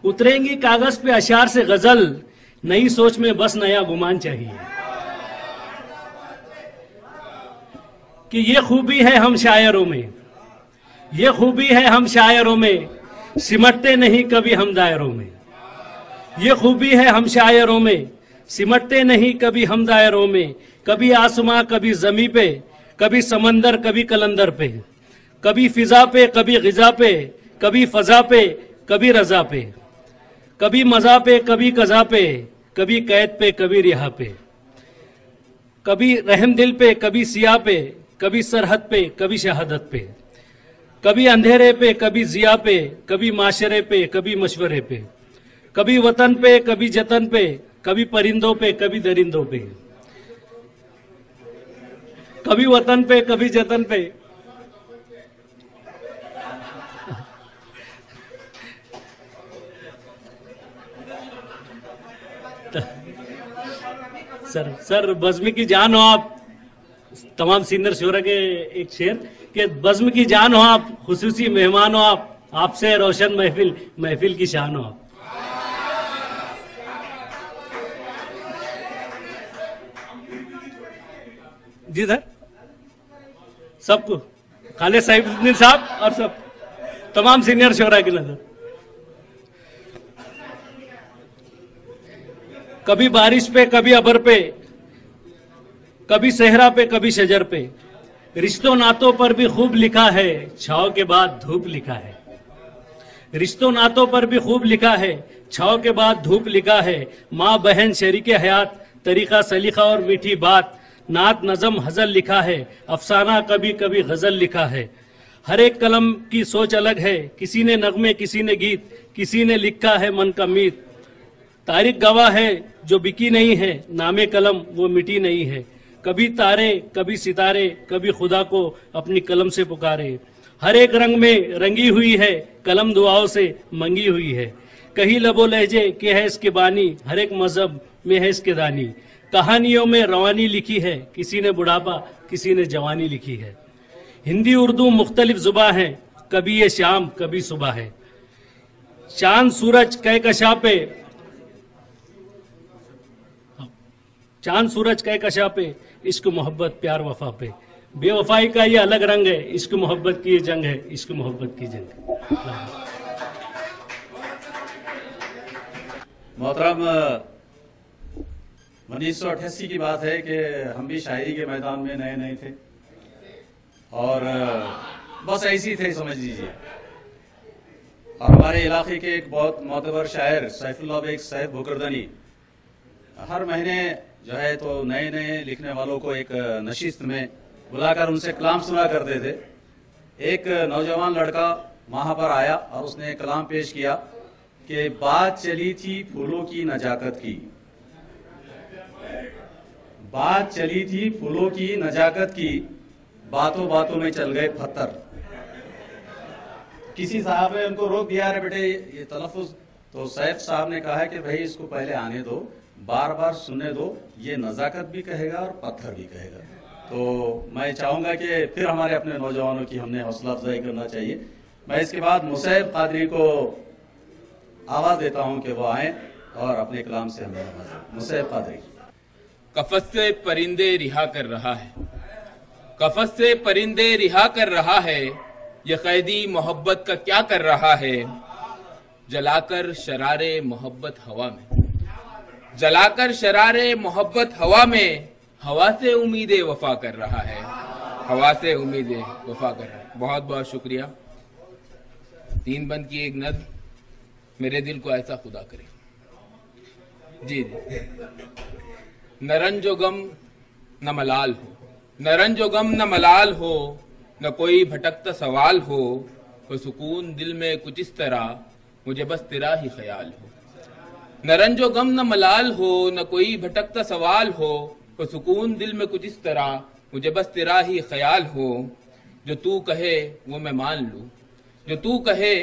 उतरेंगी कागज पे अशार से गजल। नई सोच में बस नया गुमान चाहिए। कि ये खूबी है हम शायरों में, ये खूबी है हम शायरों में, सिमटते नहीं कभी हम दायरों में। ये खूबी है हम शायरों में, सिमटते नहीं कभी हम दायरों में। कभी आसमां कभी जमी पे, कभी समंदर कभी कलंदर पे, कभी फिजा पे कभी गिजा पे, कभी फजा पे कभी रजा पे, कभी मजा पे कभी कजा पे, कभी कैद पे कभी रिहा पे, कभी रहम दिल पे कभी सिया पे, कभी सरहद पे कभी शहादत पे, कभी अंधेरे पे कभी जिया पे, कभी माशरे पे कभी मशवरे पे, कभी वतन पे कभी जतन पे, कभी परिंदों पे कभी दरिंदों पे, कभी वतन पे कभी जतन पे। सर बज़्म की जान हो आप, तमाम सीनियर शोरा के एक शेर कि बज़्म की जान हो आप, खुसूसी मेहमान हो आप, आपसे रोशन महफिल, महफिल की शान हो आप। जी सर, सबको, खालिद साहिब साहब और सब तमाम सीनियर शोरा की नजर। कभी बारिश पे कभी अबर पे, कभी सहरा पे कभी शजर पे, रिश्तों नातों पर भी खूब लिखा है, छाव के बाद धूप लिखा है। रिश्तों नातों पर भी खूब लिखा है, छाव के बाद धूप लिखा है। माँ बहन शरीके हयात, तरीका सलीका और मीठी बात, नात नज़म हजल लिखा है, अफसाना कभी कभी गजल लिखा है। हर एक कलम की सोच अलग है, किसी ने नगमे किसी ने गीत, किसी ने लिखा है मन का मीत। तारीख गवाह है जो बिकी नहीं है, नामे कलम वो मिटी नहीं है। कभी तारे कभी सितारे, कभी खुदा को अपनी कलम से पुकारे। हर एक रंग में रंगी हुई है, कलम दुआओं से मंगी हुई है। कहीं लबो लहजे के है इसके बानी, हर एक मजहब में है इसके दानी। कहानियों में रवानी लिखी है, किसी ने बुढ़ापा किसी ने जवानी लिखी है। हिंदी उर्दू मुख्तलिफ जुबां है, कभी ये शाम कभी सुबह है। चांद सूरज कहकशा पे, चांद सूरज कहकशा पे, इश्क मोहब्बत प्यार वफा पे। बेवफाई का ये अलग रंग है, इश्क मोहब्बत की ये जंग है, इश्क मोहब्बत की जंग। मोहतरम, 1988 की बात है कि हम भी शायरी के मैदान में नए नए थे और बस ऐसी थे समझ लीजिए। और हमारे इलाके के एक बहुत मोतबर शायर सैफुल्लाह बेग साहब भुकरदनी हर महीने जो है तो नए नए लिखने वालों को एक नशिस्त में बुलाकर उनसे कलाम सुना करते थे। एक नौजवान लड़का वहां पर आया और उसने कलाम पेश किया कि बात चली थी फूलों की नजाकत की, बात चली थी फूलों की नजाकत की, बातों बातों में चल गए पत्थर। किसी साहब ने उनको रोक दिया, अरे बेटे ये तलफ़ुज़, तो सैफ साहब ने कहा कि भाई इसको पहले आने दो, बार बार सुनने दो, ये नजाकत भी कहेगा और पत्थर भी कहेगा। तो मैं चाहूंगा कि फिर हमारे अपने नौजवानों की हमने हौसला अफजाई करना चाहिए। मैं इसके बाद मुसैब कादरी को आवाज देता हूं कि वो आए और अपने कलाम से हमें नवाजें। मुसैब कादरी। कफस से परिंदे रिहा कर रहा है, कफस से परिंदे रिहा कर रहा है, ये कैदी मोहब्बत का क्या कर रहा है। जलाकर शरारे मोहब्बत हवा में, जलाकर शरारे मोहब्बत हवा में, हवा से उम्मीदें वफा कर रहा है, हवा से उम्मीदें वफा कर रहा है। बहुत बहुत शुक्रिया। 3 बंद की एक नज़्म, मेरे दिल को ऐसा खुदा करे। जी जी। न रंजो गम न मलाल हो, न रंजो गम न मलाल हो, न कोई भटकता सवाल हो, तो सुकून दिल में कुछ इस तरह, मुझे बस तेरा ही ख्याल हो। न रंजो गम न मलाल हो, न कोई भटकता सवाल हो, तो सुकून दिल में कुछ इस तरह, मुझे बस तेरा ही ख्याल हो। जो तू कहे वो मैं मान लूं, जो तू कहे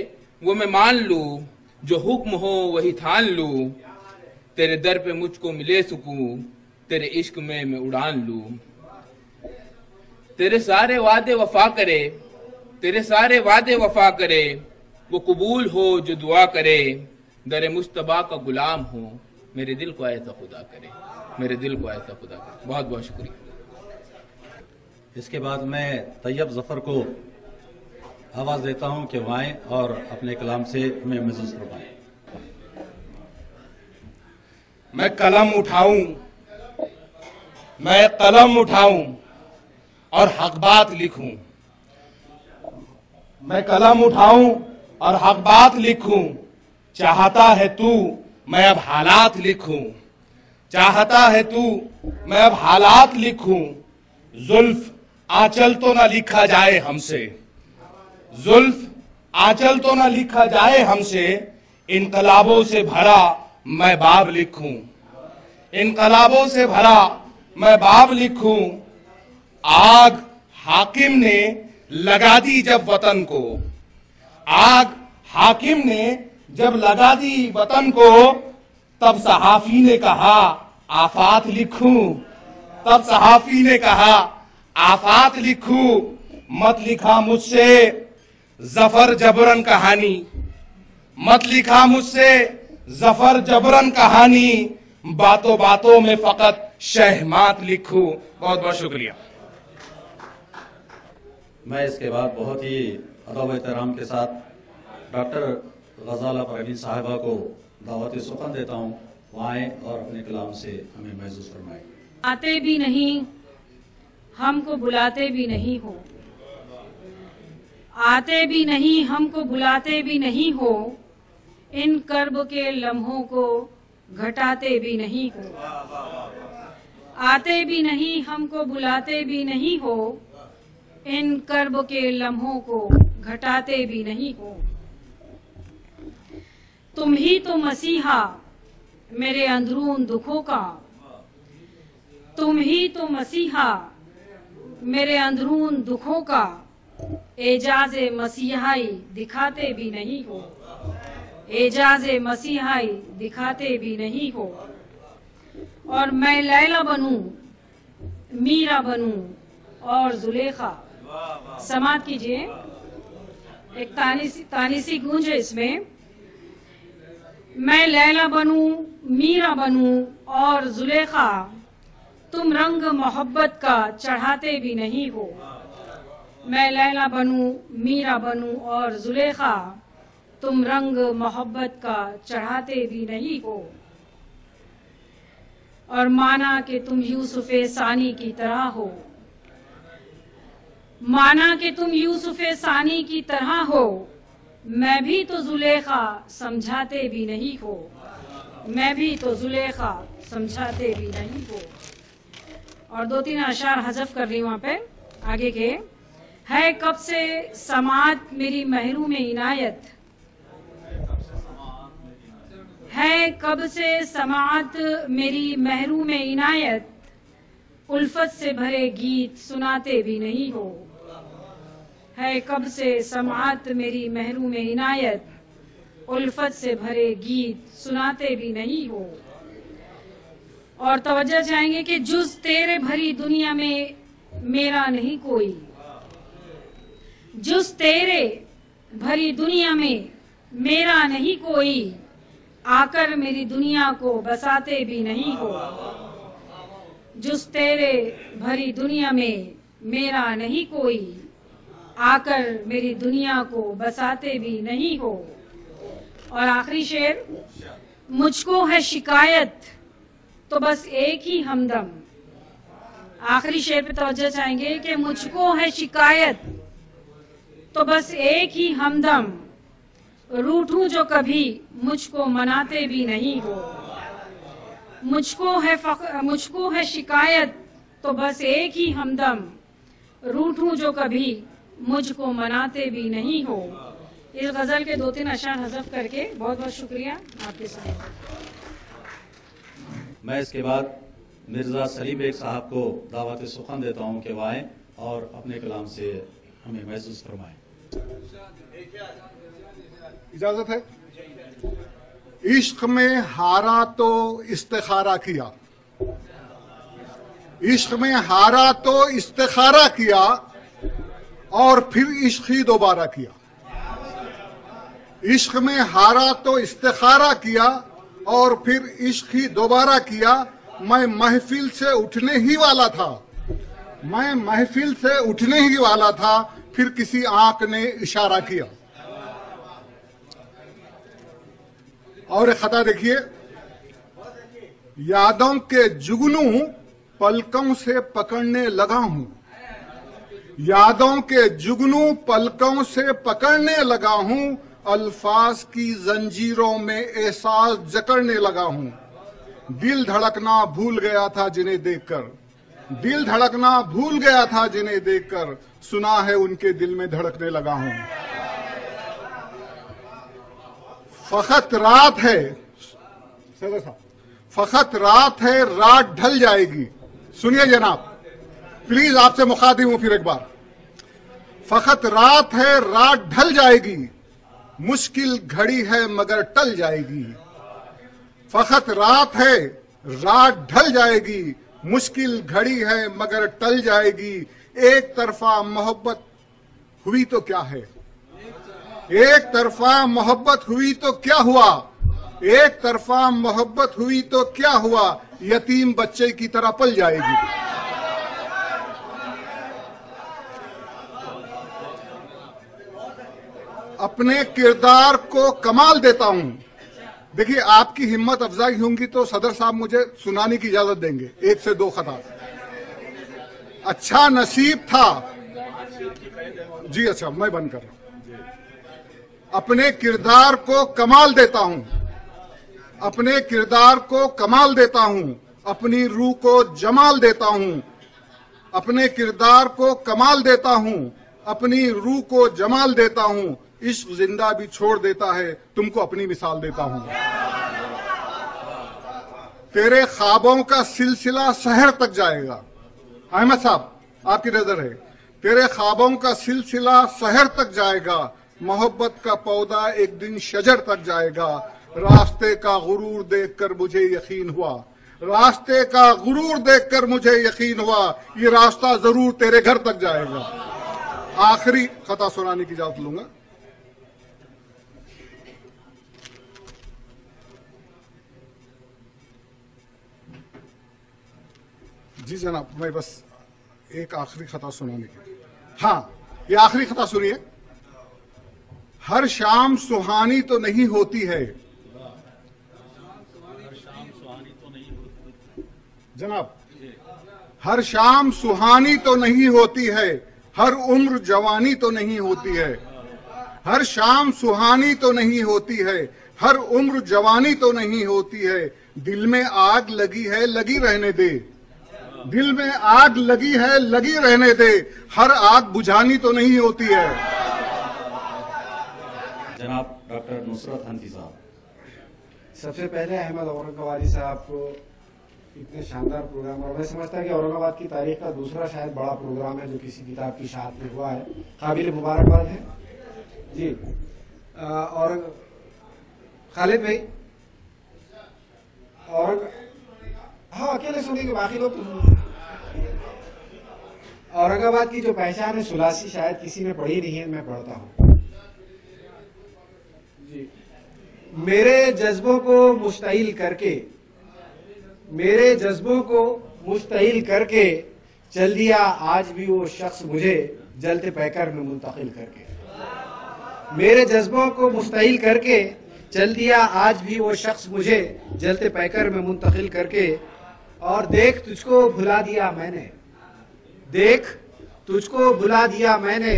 वो मैं मान लूं, जो हुक्म हो वही ठान लूं, तेरे दर पे मुझको मिले सुकून, तेरे इश्क में मैं उड़ान लूं। तेरे सारे वादे वफा करे, तेरे सारे वादे वफा करे, वो कबूल हो जो दुआ करे, दरे मुश्तबा का गुलाम हो, मेरे दिल को ऐसा खुदा करे, मेरे दिल को ऐसा खुदा करे। बहुत बहुत शुक्रिया। इसके बाद मैं तैयब जफर को आवाज देता हूं कि वो आएं और अपने कलाम से हमें महसूस करवाएं। मैं कलम उठाऊं, मैं कलम उठाऊं और हक बात लिखूं, मैं कलम उठाऊं और हक बात लिखूं, चाहता है तू मैं अब हालात लिखूं, चाहता है तू मैं अब हालात लिखूं, जुल्फ आंचल तो ना लिखा जाए हमसे, जुल्फ आंचल तो ना लिखा जाए हमसे, इनकलाबों से भरा मैं बाब लिखूं, इनकलाबों से भरा मैं बाब लिखूं, आग हाकिम ने लगा दी जब वतन को, आग हाकिम ने जब लगा दी वतन को, तब सहाफी ने कहा आफात लिखूं, तब सहाफी ने कहा आफात लिखूं, मत लिखा मुझसे जफर जबरन कहानी, मत लिखा मुझसे जफर जबरन कहानी, बातों बातों में फकत शहमात लिखूं। बहुत बहुत शुक्रिया। मैं इसके बाद बहुत ही अदब एहतराम के साथ डॉक्टर गजाला परवीन साहिबा को दावत सुखन देता हूँ, वो आए और अपने कलाम से हमें महसूस फरमाए। आते भी नहीं हमको बुलाते भी नहीं हो, आते भी नहीं हमको बुलाते भी नहीं हो, इन कर्ब के लम्हों को घटाते भी नहीं हो, आते भी नहीं हमको बुलाते भी नहीं हो, इन कर्ब के लम्हों को घटाते भी नहीं हो। तुम ही तो मसीहा मेरे अंदरून दुखों का, तुम ही तो मसीहा मेरे अंदरून दुखों का, एजाज़े मसीहाई दिखाते भी नहीं हो, एजाज़े मसीहाई दिखाते भी नहीं हो। और मैं लैला बनूं, मीरा बनूं और जुलेखा, समाप्त कीजिए। एक तानीसी गूंज है इसमें। मैं लैला बनूं, मीरा बनूं और जुलेखा, तुम रंग मोहब्बत का चढ़ाते भी नहीं हो। मैं लैला बनूं, मीरा बनूं और जुलेखा, तुम रंग मोहब्बत का चढ़ाते भी नहीं हो। और माना कि तुम यूसुफे सानी की तरह हो। माना कि तुम यूसुफे सानी की तरह हो, मैं भी तो जुलेखा समझाते भी नहीं हो। मैं भी तो जुलेखा समझाते भी नहीं हो। और 2-3 अशार हज़फ कर रही हूं वहां पे आगे के। है कब से समात मेरी महरूम इनायत, है कब से समात मेरी महरूम इनायत, उल्फत से भरे गीत सुनाते भी नहीं हो। है कब से समात मेरी महरूम इनायत, उल्फत से भरे गीत सुनाते भी नहीं हो। और तवज्जो चाहेंगे कि जुज तेरे भरी दुनिया में मेरा नहीं कोई। जुज तेरे भरी दुनिया में मेरा नहीं कोई, आकर मेरी दुनिया को बसाते भी नहीं हो। जुज तेरे भरी दुनिया में मेरा नहीं कोई, आकर मेरी दुनिया को बसाते भी नहीं हो। और आखिरी शेर, मुझको है शिकायत तो बस एक ही हमदम। आखिरी शेर पे तवज्जो चाहेंगे कि मुझको है शिकायत तो बस एक ही हमदम, रूठूं जो कभी मुझको मनाते भी नहीं हो। मुझको है शिकायत तो बस एक ही हमदम, रूठूं जो कभी मुझको मनाते भी नहीं हो। इस गजल के 2-3 अशार हज़फ करके बहुत बहुत शुक्रिया आपके साथ। मैं इसके बाद मिर्जा सलीम बेग साहब को दावत सुखन देता हूं कि वो आए और अपने कलाम से हमें महसूस फरमाएं। इजाजत है। इश्क में हारा तो इस्तिखारा किया, इश्क में हारा तो इस्तिखारा किया और फिर इश्क ही दोबारा किया। इश्क में हारा तो इस्तिखारा किया और फिर इश्क ही दोबारा किया। मैं महफिल से उठने ही वाला था, मैं महफिल से उठने ही वाला था, फिर किसी आंख ने इशारा किया। और एक खता देखिए, यादों के जुगनू पलकों से पकड़ने लगा हूं, यादों के जुगनू पलकों से पकड़ने लगा हूं, अल्फाज की जंजीरों में एहसास जकड़ने लगा हूं। दिल धड़कना भूल गया था जिन्हें देखकर, दिल धड़कना भूल गया था जिन्हें देखकर, सुना है उनके दिल में धड़कने लगा हूं। फकत रात है, फकत रात है, रात ढल जाएगी। सुनिए जनाब, प्लीज आपसे मुखातिब हूं फिर एक बार। फकत रात है, रात ढल जाएगी, मुश्किल घड़ी है मगर टल जाएगी। फकत रात है, रात ढल जाएगी, मुश्किल घड़ी है मगर टल जाएगी। एक तरफा मोहब्बत हुई तो क्या है, एक तरफा मोहब्बत हुई तो क्या हुआ, एक तरफा मोहब्बत हुई तो क्या हुआ, यतीम बच्चे की तरह पल जाएगी। अपने किरदार को कमाल देता हूं। देखिए, आपकी हिम्मत अफजाई होंगी तो सदर साहब मुझे सुनाने की इजाजत देंगे 1 से 2 खता। अच्छा नसीब था जी, अच्छा मैं बंद कर रहा हूं। अपने किरदार को कमाल देता हूं, अपने किरदार को कमाल देता हूं, अपनी रूह को जमाल देता हूं, अपने किरदार को कमाल देता हूं, अपनी रूह को जमाल देता हूं। इश्क जिंदा भी छोड़ देता है, तुमको अपनी मिसाल देता हूं। तेरे ख्वाबों का सिलसिला शहर तक जाएगा। अहमद साहब, आपकी नजर है। तेरे ख्वाबों का सिलसिला शहर तक जाएगा, मोहब्बत का पौधा एक दिन शजर तक जाएगा। रास्ते का गुरूर देखकर मुझे यकीन हुआ, रास्ते का गुरूर देखकर मुझे यकीन हुआ, ये रास्ता जरूर तेरे घर तक जाएगा। आखिरी खता सुनाने की इजाजत लूंगा। जी जनाब, मैं बस एक आखिरी खता सुनाने की। हाँ, ये आखिरी खता सुनिए। हर शाम सुहानी तो नहीं होती है। जनाब, हर शाम सुहानी तो नहीं होती है, हर उम्र जवानी तो नहीं होती है। हर शाम सुहानी तो नहीं होती है, हर उम्र जवानी तो नहीं होती है। दिल में आग लगी है, लगी रहने दे। दिल में आग लगी है, लगी रहने दे। हर आग बुझानी तो नहीं होती है। जनाब डॉक्टर नुसरत हनफी साहब। सबसे पहले अहमद औरंगाबादी साहब को इतने शानदार प्रोग्राम, और मैं समझता कि औरंगाबाद की तारीख का दूसरा शायद बड़ा प्रोग्राम है जो किसी किताब की शाख में हुआ है। काबिल मुबारकबाद है जी। और खालिद भाई, और हाँ अकेले सुनेंगे, बाकी लोग औरंगाबाद की जो पहचान है सुलासी, शायद किसी ने पढ़ी नहीं है, मैं पढ़ता हूँ जी। मेरे जज्बों को मुश्तइल करके, मेरे जज्बों को मुश्तइल करके चल दिया आज भी वो शख्स मुझे जलते पैकर में मुंतकिल करके। मेरे जज्बों को मुश्तइल करके चल दिया आज भी वो शख्स मुझे जलते पैकर में मुंतकिल करके। और देख तुझको भुला दिया मैंने, देख तुझको भुला दिया मैंने।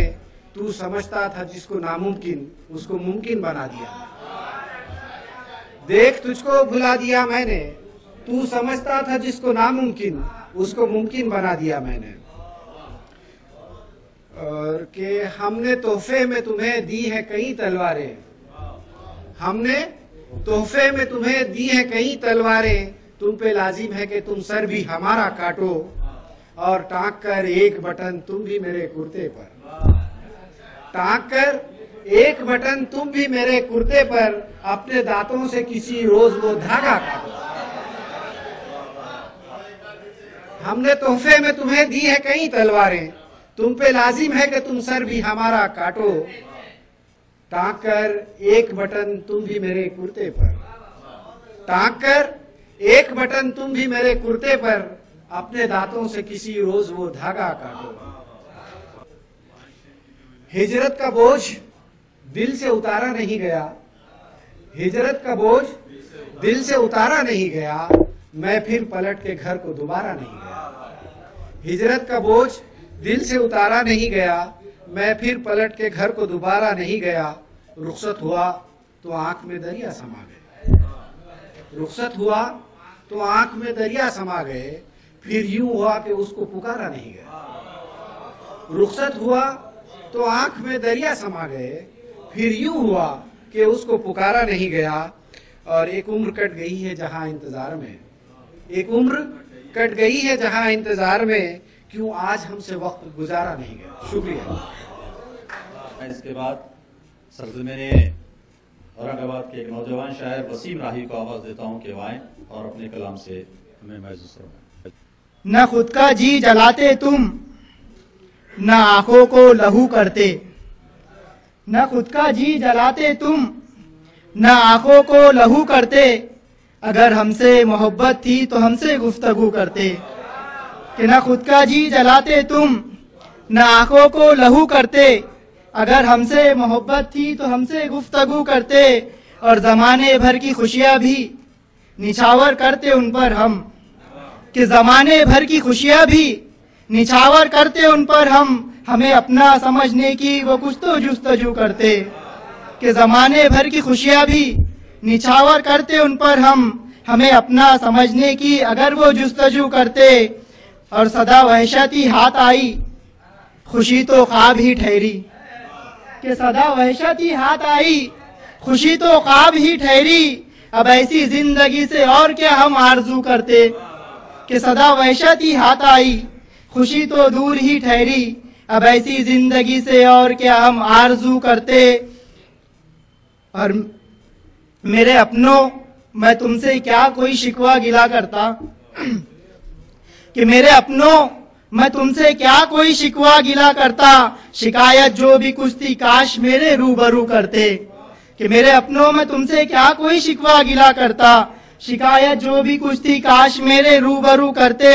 तू समझता था जिसको नामुमकिन उसको मुमकिन बना दिया। देख तुझको भुला दिया मैंने, तू समझता था जिसको नामुमकिन उसको मुमकिन बना दिया मैंने। और कि हमने तोहफे में तुम्हें दी है कई तलवारें, हमने तोहफे में तुम्हें दी है कई तलवारें। तुम पे लाजिम है कि तुम सर भी हमारा काटो, और टांक कर एक बटन तुम भी मेरे कुर्ते पर, टांक कर एक बटन तुम भी मेरे कुर्ते पर। अपने दांतों से किसी रोज वो धागा काटो। हमने तोहफे में तुम्हें दी है कई तलवारें, तुम पे लाजिम है कि तुम सर भी हमारा काटो। टांक कर एक बटन तुम भी मेरे कुर्ते पर, टांक कर एक बटन तुम भी मेरे कुर्ते पर। अपने दांतों से किसी रोज वो धागा काटो। हिजरत का बोझ दिल से उतारा नहीं गया, हिजरत का बोझ दिल से उतारा नहीं गया। मैं फिर पलट के घर को दोबारा नहीं गया। हिजरत का बोझ दिल से उतारा नहीं गया, मैं फिर पलट के घर को दोबारा नहीं गया। रुखसत हुआ तो आंख में दरिया समा गए, रुखसत हुआ तो आंख में दरिया समा गए। फिर यूं हुआ कि उसको पुकारा नहीं गया। रुखसत हुआ तो आंख में दरिया समा गए। फिर यूं हुआ कि उसको पुकारा नहीं गया। और एक उम्र कट गई है जहां इंतजार में, एक उम्र कट गई है जहां इंतजार में। क्यों आज हमसे वक्त गुजारा नहीं गया। शुक्रिया। इसके बाद सरजमीने औरंगाबाद के एक नौजवान शायर वसीम राही को आवाज देता हूँ कि आए और अपने कलाम से हमें महसूस करें। न खुद का जी जलाते तुम, न आंखों को लहू करते। न खुद का जी जलाते तुम, न आंखों को लहू करते। अगर हमसे मोहब्बत थी तो हमसे गुफ्तगू करते। कि न खुद का जी जलाते तुम, न आंखों को लहू करते। अगर हमसे मोहब्बत थी तो हमसे गुफ्तगू करते। और जमाने भर की खुशियां भी निछावर करते उन पर हम, कि जमाने भर की खुशियां भी निछावर करते उन पर हम। हमें अपना समझने की वो कुछ तो जुस्तजू करते। कि जमाने भर की खुशियां भी निछावर करते उन पर हम। हमें अपना समझने की अगर वो जुस्तजू करते। और सदा वहशती हाथ आई, खुशी तो ख्वाब ही ठहरी। कि सदा वहशती हाथ आई, खुशी तो ख्वाब ही ठहरी। अब ऐसी जिंदगी से और क्या हम आरजू करते। कि सदा वहशती हाथ आई, खुशी तो दूर ही ठहरी। अब ऐसी जिंदगी से और क्या हम आरजू करते। और मेरे अपनों, मैं तुमसे क्या कोई शिकवा गिला करता। कि मेरे अपनों, मैं तुमसे क्या कोई शिकवा गिला करता, शिकायत जो भी कुछ थी काश मेरे रूबरू करते। कि मेरे अपनों में तुमसे क्या कोई शिकवा गिला करता, शिकायत जो भी कुछ थी काश मेरे रूबरू करते।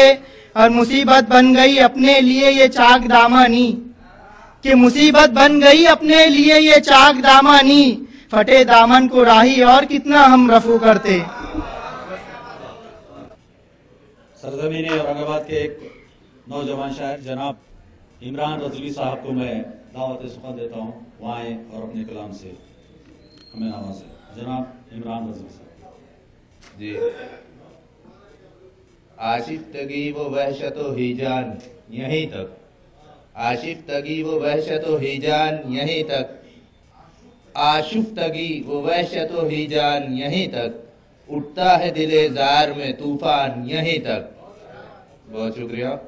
और मुसीबत बन गई अपने लिए ये चाक दामनी, कि मुसीबत बन गई अपने लिए ये चाक दामनी, फटे दामन को राही और कितना हम रफू करते। सरजमीन औरंगाबाद के एक नौजवान शायर जनाब इमरान रजवी साहब को मैं दावत सुखन देता हूँ, वहाँ आए और अपने कलाम से हमें नवाजें। जनाब इमरान रजवी साहब जी। आशिफ्तगी वो वहशतो हिजान यहीं तक, आशिफ्तगी वो वहशतो हिजान यहीं तक, आशुफ्तगी वो वहशतो हिजान यहीं तक, उठता है दिले जार में तूफान यहीं तक। बहुत शुक्रिया।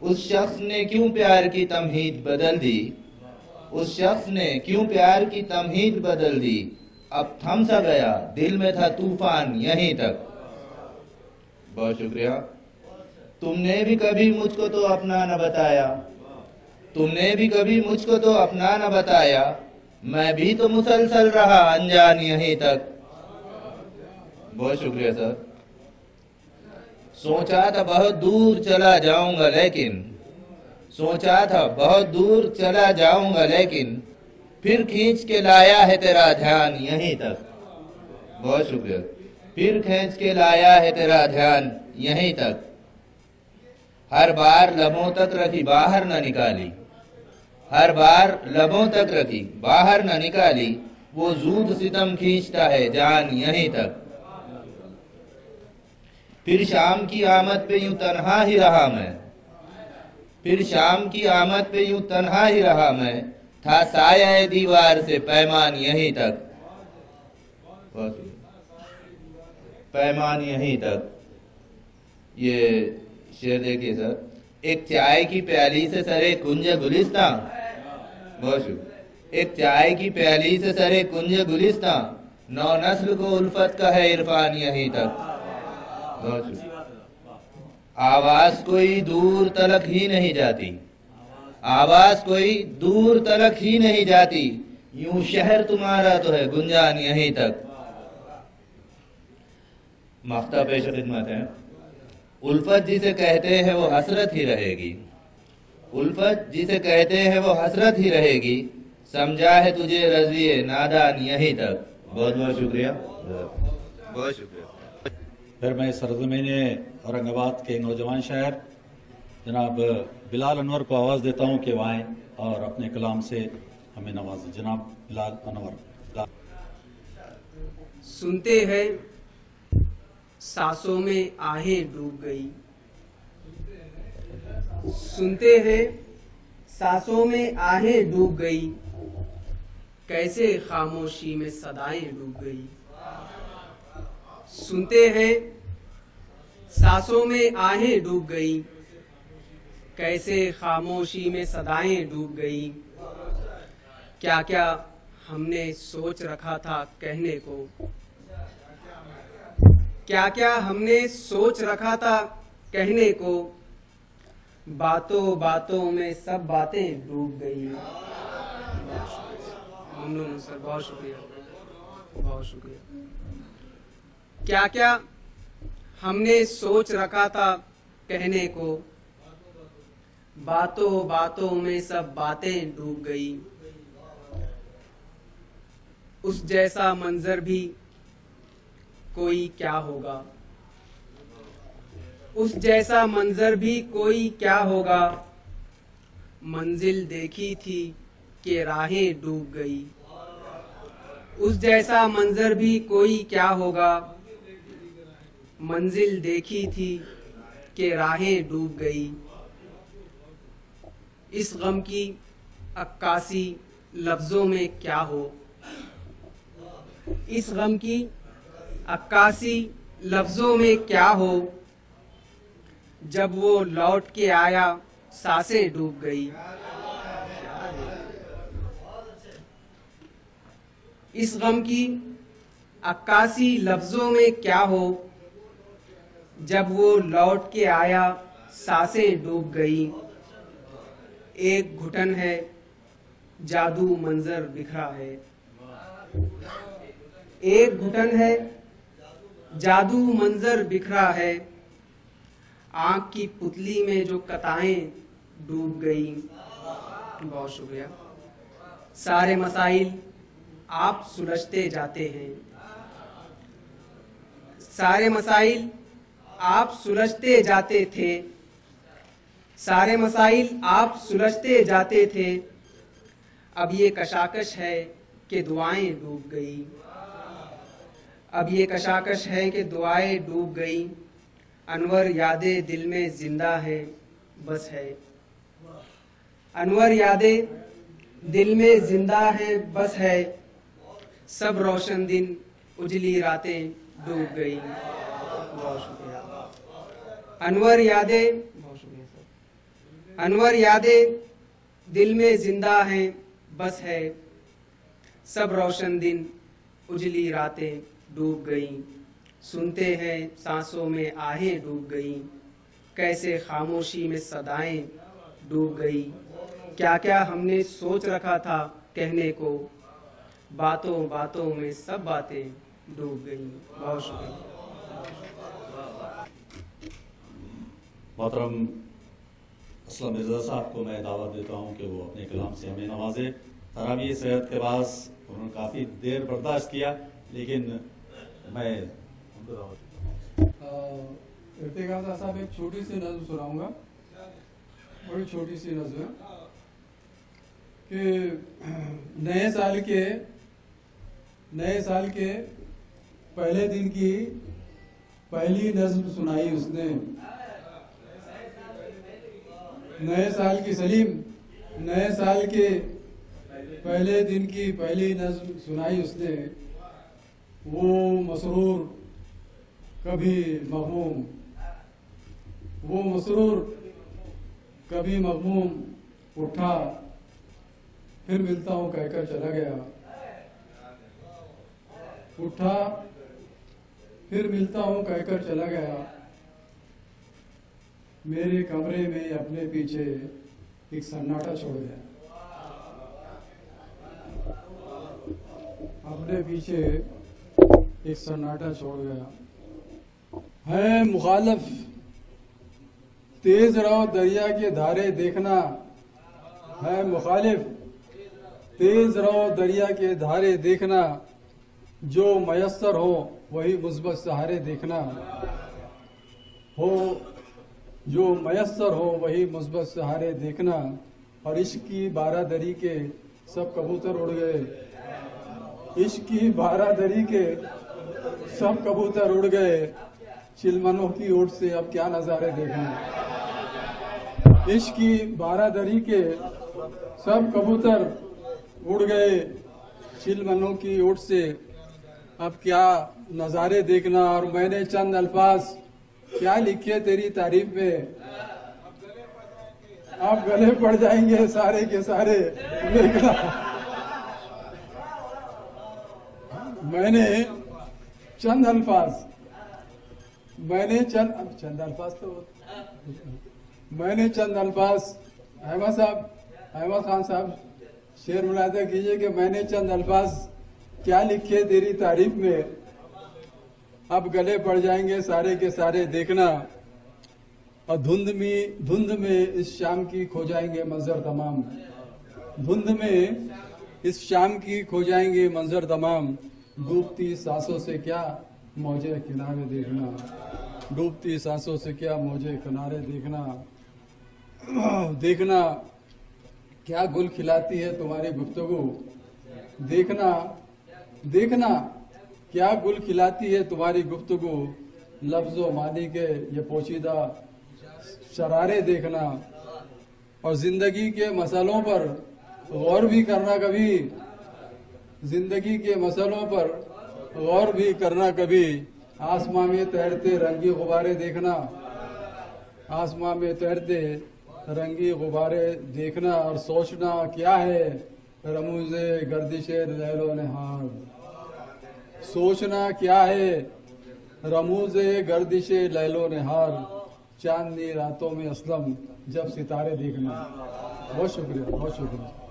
उस शख्स ने क्यों प्यार की तमहीद बदल दी, उस शख्स ने क्यों प्यार की तमहीद बदल दी, अब थम सा गया दिल में था तूफान यहीं तक। बहुत शुक्रिया। तुमने भी कभी मुझको तो अपना न बताया, तुमने भी कभी मुझको तो अपना न बताया, मैं भी तो मुसलसल रहा अनजान यहीं तक। बहुत शुक्रिया सर। सोचा था बहुत दूर चला जाऊंगा लेकिन, सोचा था बहुत दूर चला जाऊंगा लेकिन, फिर खींच के लाया है तेरा ध्यान यहीं तक। बहुत शुक्रिया। फिर खींच के लाया है तेरा ध्यान यहीं तक। हर बार लबों तक रखी बाहर न निकाली, हर बार लबों तक रखी बाहर न निकाली, वो जूद सितम खींचता है जान यहीं तक। फिर शाम की आमद पे यूं तन्हा ही रहा मैं, फिर शाम की आमद पे यूं तन्हा ही रहा मैं, था साया दीवार से पैमान यहीं तक। पैमान यहीं तक। ये शेर देखिए सर। एक चाय की प्याली से सरे कुंज गुलिस्तां, बहुत शुक्रिया। एक चाय की प्याली से सरे कुंज गुलिस्तां, नौ नस्ल को उल्फत का है इरफान यहीं तक। बहुत शुक्रिया। आवाज कोई दूर तलक ही नहीं जाती, आवाज कोई दूर तलक ही नहीं जाती, यूं शहर तुम्हारा तो है गुंजान यहीं तक। माफ्ता पेश खिदमत है। उल्फत जिसे कहते हैं वो हसरत ही रहेगी, उल्फत जिसे कहते हैं वो हसरत ही रहेगी, समझा है तुझे रज़विए नादान यहीं तक। बहुत बहुत शुक्रिया, बहुत शुक्रिया। फिर मैं सरजमीन औरंगाबाद के नौजवान शायर जनाब बिलाल अनवर को आवाज़ देता हूँ कि वहाँ आए और अपने कलाम से हमें नवाजें। जनाब बिलाल अनवर। सुनते हैं सांसों में आहें डूब गई, सुनते हैं सांसों में आहें डूब गई, कैसे खामोशी में सदाएं डूब गई। सुनते हैं सांसों में आहें डूब गई, कैसे खामोशी में सदाएं डूब गई। क्या क्या हमने सोच रखा था कहने को, क्या क्या हमने सोच रखा था कहने को, बातों बातों में सब बातें डूब गई। सर बहुत शुक्रिया, बहुत शुक्रिया। क्या क्या हमने सोच रखा था कहने को, बातों बातों में सब बातें डूब गई। उस जैसा मंजर भी कोई क्या होगा, उस जैसा मंजर भी कोई क्या होगा, मंजिल देखी थी कि राहें डूब गई। उस जैसा मंजर भी कोई क्या होगा, मंजिल देखी थी कि राहें डूब गई। इस गम की अक्कासी लफ्जों में क्या हो, इस गम की अक्कासी लफ्जों में क्या हो, जब वो लौट के आया सांसें डूब गई। इस गम की अक्कासी लफ्जों में क्या हो, जब वो लौट के आया सांसें डूब गई। एक घुटन है, जादू मंजर बिखरा है। एक घुटन है, जादू मंजर बिखरा है। आंख की पुतली में जो कताएं डूब गई। बहुत शुक्रिया। सारे मसाइल आप सुलझते जाते हैं। सारे मसाइल आप सुलझते जाते थे। सारे मसाइल आप सुलझते जाते थे। अब ये कशाकश है कि दुआएं डूब गई। अब ये कशाकश है कि दुआएं डूब गई। अनवर यादें दिल में जिंदा है, बस है। अनवर यादें दिल में जिंदा है, बस है। सब रोशन दिन उजली रातें डूब गई। बहुत शुक्रिया। अनवर यादें, बहुत शुक्रिया सर। अनवर यादें दिल में जिंदा हैं, बस है। सब रोशन दिन उजली रातें डूब गई। सुनते हैं सांसों में आहें डूब गई। कैसे खामोशी में सदाएं डूब गई। क्या क्या हमने सोच रखा था कहने को। बातों बातों में सब बातें डूब गई। बहुत शुक्रिया। मोहतरम असलम मिर्जा साहब को मैं दावत देता हूँ कि वो अपने कलाम से हमें नवाजे। तरावी सेहत के बाद उन्होंने काफ़ी देर बर्दाश्त किया, लेकिन मैं उनको दावत देता हूँ। इर्तिकाज़ साहब एक छोटी सी नज़्म सुनाऊंगा, बड़ी छोटी सी नज़्म कि नए साल के पहले दिन की पहली नज़्म सुनाई उसने। नए साल की सलीम, नए साल के पहले दिन की पहली नज़्म सुनाई उसने। वो मसरूर कभी मग़मूम, वो मसरूर कभी मग़मूम उठा, फिर मिलता हूँ कहकर चला गया। उठा फिर मिलता हूँ कहकर चला गया। मेरे कमरे में अपने पीछे एक सन्नाटा छोड़ गया। अपने पीछे एक सन्नाटा छोड़ गया। है मुखालफ तेज रहो दरिया के धारे देखना। है मुखालिफ तेज रहो दरिया के धारे देखना। जो मयस्सर हो वही मुस्बत सहारे देखना। हो जो मयस्सर हो वही मुस्बत सहारे देखना। और इश्क की बारादरी के सब कबूतर उड़ गए। इश्क की बारादरी के सब कबूतर उड़ गए। चिलमनों की ओट से अब क्या नज़ारे देखना। इश्क की बारादरी के सब कबूतर उड़ गए। चिलमनों की ओट से अब क्या नज़ारे देखना। और मैंने चंद अल्फाज क्या लिखे तेरी तारीफ में। अब गले पड़ जाएंगे सारे के सारे देखना। मैंने चंद अल्फाज अहमद खान साहब शेर मुलाजा कीजिए कि मैंने चंद अल्फाज क्या लिखे तेरी तारीफ में। अब गले पड़ जाएंगे सारे के सारे देखना। और धुंध में इस शाम की खो जाएंगे मंजर तमाम। धुंध में इस शाम की खो जाएंगे मंजर तमाम। डूबती सांसों से क्या मौजे किनारे देखना। डूबती सांसों से क्या मौजे किनारे देखना। देखना क्या गुल खिलाती है तुम्हारी गुफ्तगू। देखना क्या गुल खिलाती है तुम्हारी गुफ्तगू। लफ्जों मानी के ये पोशीदा शरारे देखना। और जिंदगी के मसलों पर गौर भी करना कभी। जिंदगी के मसलों पर गौर भी करना कभी। आसमां में तैरते रंगी गुब्बारे देखना। आसमां में तैरते रंगी गुब्बारे देखना। और सोचना क्या है रमूज़े गर्दिशे लैलो नहार। सोचना क्या है रमूज़े गर्दिशे लैलो नहार। चांदनी रातों में असलम जब सितारे देखना। बहुत शुक्रिया, बहुत शुक्रिया।